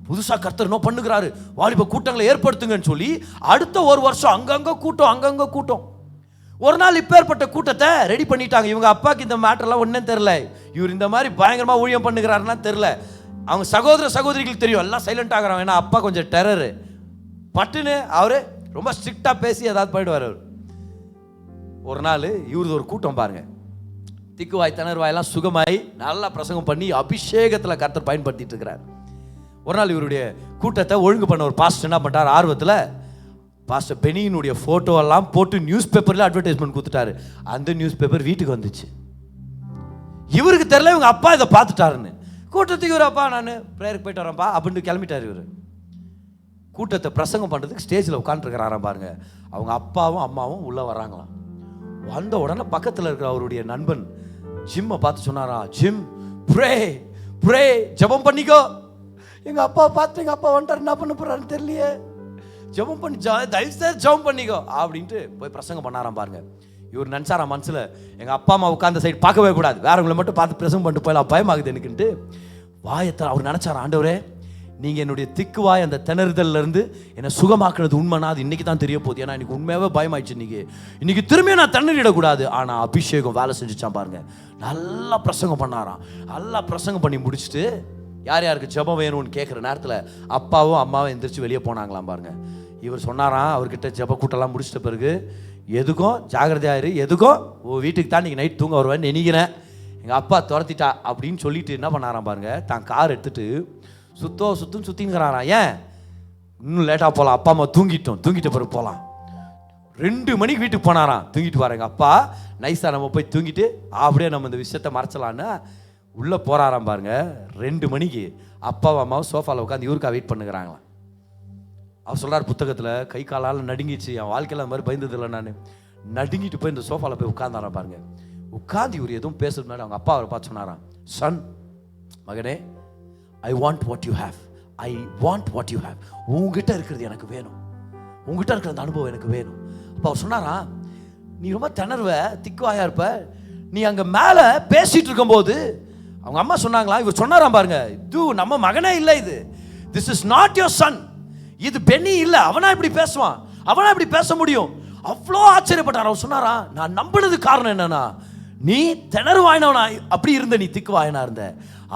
புதுசா கர்த்தர் என்ன பண்ணுகிறாரு, வாலிப கூட்டங்களை ஏற்படுத்துங்கன்னு சொல்லி அடுத்த ஒரு வருஷம் அங்கங்க கூட்டம். ஒரு நாள் இப்பேற்பட்ட கூட்டத்தை ரெடி பண்ணிட்டாங்க. இவங்க அப்பாக்கு இந்த மேட்டர்லாம் ஒன்றும் தெரியல, இவர் இந்த மாதிரி பயங்கரமா ஊழியம் பண்ணுகிறாருன்னா தெரியல. அவங்க சகோதரிகளுக்கு தெரியும், எல்லாம் சைலண்ட் ஆகிறாங்க. ஏன்னா அப்பா கொஞ்சம் டெரரு, பட்டுன்னு அவரு ரொம்ப ஸ்ட்ரிக்டா பேசி ஏதாவது போயிடுவார். அவர் ஒரு நாள் இவரது ஒரு கூட்டம் பாருங்க, திக்குவாய் திணறுவாயெல்லாம் சுகமாய் நல்லா பிரசங்கம் பண்ணி அபிஷேகத்தில் கர்த்தர் பயன்படுத்திட்டு இருக்கிறார். ஒரு நாள் இவருடைய கூட்டத்தை ஒழுங்கு பண்ண ஒரு பாஸ்டர் என்ன பண்ணிட்டார், ஆர்வத்தில் பாஸ்டர் பெனியினுடைய ஃபோட்டோ எல்லாம் போட்டு நியூஸ் பேப்பரில் அட்வர்டைஸ்மெண்ட் கொடுத்துட்டாரு. அந்த நியூஸ் பேப்பர் வீட்டுக்கு வந்துச்சு. இவருக்கு தெரியல இவங்க அப்பா இதை பார்த்துட்டாருன்னு. கூட்டத்துக்கு இவர் அப்பா நான் ப்ரேயருக்கு போயிட்டு வரேன்ப்பா அப்படின்னு கிளம்பிட்டார். இவர் கூட்டத்தை பிரசங்கம் பண்ணுறதுக்கு ஸ்டேஜில் உட்காந்துருக்கிறாராம் பாருங்க. அவங்க அப்பாவும் அம்மாவும் உள்ளே வராங்களாம். வந்த உடனே பக்கத்தில் இருக்கிற அவருடைய நண்பன் ஜிம்மை பார்த்து சொன்னாரா, ஜிம் ப்ரே ஜெபம் பண்ணிக்கோ. எங்கள் அப்பா பார்த்து எங்கள் அப்பா வந்துட்டார், என்ன பண்ண போகிறாருன்னு தெரியலையே, ஜெபம் பண்ணி தயவுசெய்து ஜெபம் பண்ணிக்கோ அப்படின்ட்டு போய் பிரசங்கம் பண்ணாராம் பாருங்க. இவர் நினச்சாரா மனசில், எங்கள் அப்பா அம்மா உட்காந்த சைடு பார்க்கவே கூடாது, வேறவங்களை மட்டும் பார்த்து பிரசங்கம் பண்ணிட்டு போயிடலாம், பயமாகுது எனக்குன்ட்டு வாயத்தை அவர் நினச்சாரா, ஆண்டவரே நீங்கள் என்னுடைய திக்குவாய் அந்த திணறுதல்லேருந்து என்னை சுகமாக்குறது உண்மைனா அது இன்றைக்கி தான் தெரிய போகுது. ஏன்னா எனக்கு உண்மையாகவே பயமாயிடுச்சு. இன்றைக்கி திரும்பியும் நான் திணறிடக்கூடாது. ஆனால் அபிஷேகம் வேலை செஞ்சுச்சான் பாருங்க. நல்லா பிரசங்கம் பண்ணாராம். நல்லா பிரசங்கம் பண்ணி முடிச்சுட்டு யார் யாருக்கு ஜெபம் வேணும்னு கேட்குற நேரத்தில் அப்பாவும் அம்மாவும் எந்திரிச்சு வெளியே போனாங்களாம் பாருங்க. இவர் சொன்னாராம் அவர்கிட்ட ஜெப கூட்டெல்லாம் முடிச்சிட்ட பிறகு, எதுக்கும் ஜாகிரதையாயிரு, எதுக்கும் வீட்டுக்கு தான் நீங்கள் நைட் தூங்க வருவேன்னு நினைக்கிறேன், எங்கள் அப்பா துரத்திட்டா அப்படின்னு சொல்லிட்டு என்ன பண்ணாராம் பாருங்க, தான் கார் எடுத்துட்டு சுத்திங்கிறாராம். ஏன் இன்னும் லேட்டாக போகலாம், அப்பா அம்மா தூங்கிட்ட பிறகு போகலாம். 2 மணிக்கு வீட்டுக்கு போனாராம். தூங்கிட்டு வர எங்கள் அப்பா, நைஸாக நம்ம போய் தூங்கிட்டு அப்படியே நம்ம இந்த விஷயத்தை மறைச்சலான்னு உள்ளே போகிறாராம் பாருங்க. 2 மணிக்கு அப்பாவும் அம்மாவும் சோஃபாவில் உட்காந்து இவருக்கா வெயிட் பண்ணுகிறாங்களாம். அவர் சொல்கிறார் புத்தகத்தில், கை காலால் நடுங்கிச்சு, என் வாழ்க்கையில் அந்த மாதிரி பயந்ததில்லை, நான் நடுங்கிட்டு போய் இந்த சோஃபாவில் போய் உட்கார்ந்தாராம் பாருங்க. உட்காந்து இவர் எதுவும் பேசுறது முன்னாடி அவங்க அப்பா அவரை பார்த்து சொன்னாராம், சன் மகனே, I want what you have. உங்ககிட்ட இருக்கிறது எனக்கு வேணும், உங்ககிட்ட இருக்கிற அந்த அனுபவம் எனக்கு வேணும். அப்போ அவர் சொன்னாரா, நீ ரொம்ப திணறுவ, திக்குவாயா இருப்ப, நீ அங்கே மேலே பேசிட்டு இருக்கும்போது அவங்க அம்மா சொன்னாங்களா, இவர் சொன்னாராம் பாருங்க, இது நம்ம மகனே இல்லை, this is not your son, இது பென்னி இல்லை, அவனா இப்படி பேசுவான், அவனா இப்படி பேச முடியும். அவ்வளோ ஆச்சரியப்பட்டார். அவர் சொன்னாரா, நான் நம்பினது காரணம் என்னன்னா, நீ திணறுவாயினவனா அப்படி இருந்த, நீ திக்குவாயனா இருந்த,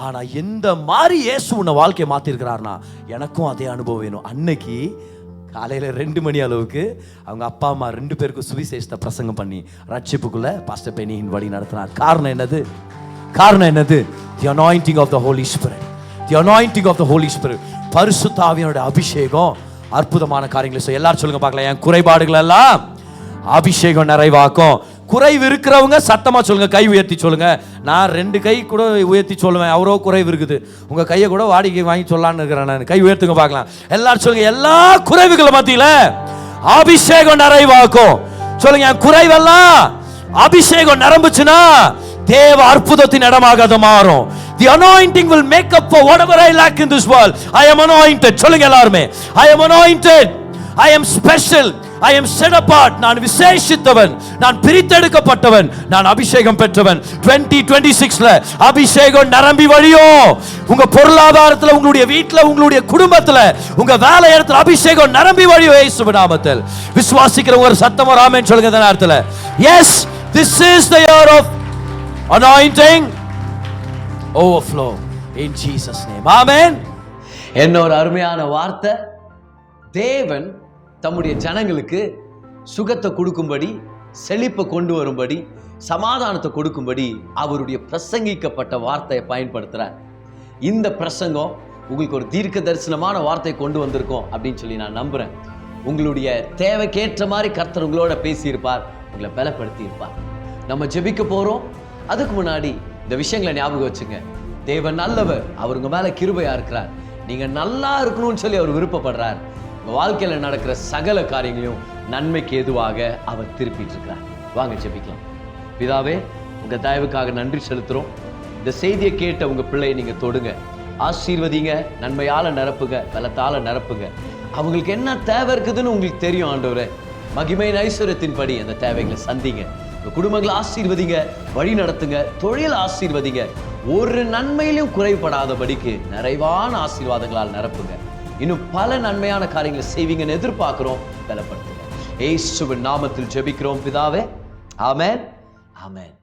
ஆனா எந்த மாதிரி இயேசு உன்னை வாழ்க்கையை மாத்திருக்கிறார்னா எனக்கும் அதே அனுபவம் வேணும். அன்னைக்கு காலையில 2 மணி அளவுக்கு அவங்க அப்பா அம்மா 2 பேருக்கும் சுவிசேஷத்தை பிரசங்கம் பண்ணி ரட்சிப்புக்குள்ள பாஸ்டர் பெனியின் வழி நடத்தினார். காரணம் என்னது? The anointing of the Holy Spirit. The anointing of the Holy Spirit. பரிசுத்த ஆவியானவருடைய அபிஷேகம் அற்புதமான காரியங்களை செய்யும். எல்லாரும் சொல்லுங்க பார்க்கலாம், என் குறைபாடுகள் எல்லாம் அபிஷேகம் நிறைவாக்கும். குறைவு இருக்கிறவங்க சத்தமா சொல்லுங்க, கை உயர்த்தி சொல்லுங்க. நான் 2 கை கூட உயர்த்தி சொல்லுவேன், அவரோ குறைவு இருக்குது, உங்க கையை கூட வாடகை வாங்கி சொல்லலான்னு இருக்கிறேன் நான். கை உயர்த்துங்க பார்க்கலாம். எல்லாரும் சொல்லுங்க, எல்லா குறைவுகளை மத்தியில அபிஷேகம் நிறைவாக்கும். சொல்லுங்க, என் குறைவெல்லாம் அபிஷேகம் நிரம்புச்சுன்னா தேவ அற்புதத்தின் இடமாக அது மாறும். The anointing will make up for whatever I lack in this world. I am anointed. சொல்லுங்க எல்லாரும், I am anointed. I am special. I am set apart. நான் விசேஷித்தவன், நான் பிரித்தெடுக்கப்பட்டவன், நான் அபிஷேகம் பெற்றவன். 2026ல அபிஷேகம் நிரம்பி வழியும். உங்க பொருளாதாரத்துல, உங்களுடைய வீட்டுல, உங்களுடைய குடும்பத்துல, உங்க வேலை இடத்துல அபிஷேகம் நிரம்பி வழியும் இயேசுவின் நாமத்தில். விசுவாசிக்கிறவங்க ஒரு சத்தமா ஆமென் சொல்லுங்க இந்த நேரத்துல. Yes, this is the year of anointing overflow in Jesus name. Amen. என்ன ஒரு அருமையான வார்த்தை. தேவன் தம்முடைய ஜனங்களுக்கு சுகத்தை கொடுக்கும்படி, செழிப்பை கொண்டு வரும்படி, சமாதானத்தை கொடுக்கும்படி அவருடைய பிரசங்கிக்கப்பட்ட வார்த்தையை பயன்படுத்துறார். இந்த பிரசங்கம் உங்களுக்கு ஒரு தீர்க்க தரிசனமான வார்த்தையை கொண்டு வந்திருக்கோம் அப்படின்னு சொல்லி நான் நம்புறேன். உங்களுடைய தேவைக்கேற்ற மாதிரி கர்த்தர் உங்களோட பேசியிருப்பார், உங்களை பலப்படுத்தி இருப்பார். நம்ம ஜெபிக்க போறோம். அதுக்கு முன்னாடி இந்த விஷயங்களை ஞாபகம் வச்சுங்க. தேவன் நல்லவர், அவர் உங்க மேல கிருபையா இருக்கிறார். நீங்க நல்லா இருக்கணும்னு சொல்லி அவர் விருப்பப்படுறார். உங்க வாழ்க்கையில நடக்கிற சகல காரியங்களையும் நன்மைக்கு எதுவாக அவர் திருப்பிட்டு இருக்கிறார். வாங்க ஜெபிக்கலாம். பிதாவே, உங்க தயவுக்காக நன்றி செலுத்துறோம். இந்த செய்தியை கேட்ட உங்க பிள்ளையை நீங்க தொடுங்க, ஆசீர்வதிங்க, நன்மையால நிரப்புங்க, பலத்தால நிரப்புங்க. அவங்களுக்கு என்ன தேவை இருக்குதுன்னு உங்களுக்கு தெரியும் ஆண்டவரே. மகிமையின் ஐஸ்வர்யத்தின்படி அந்த தேவைகளை சந்திங்க. உங்க குடும்பங்களை ஆசீர்வதிங்க, வழி நடத்துங்க, தொழில் ஆசீர்வதிங்க. ஒரு நன்மையிலும் குறைபடாதபடிக்கு நிறைவான ஆசீர்வாதங்களால் நிரப்புங்க. இன்னும் பல நன்மையான காரியங்களை செய்வீங்கன்னு எதிர்பார்க்கிறோம். பலப்படுத்துங்க. இயேசுவின் நாமத்தில் ஜெபிக்கிறோம் பிதாவே. ஆமென், ஆமென்.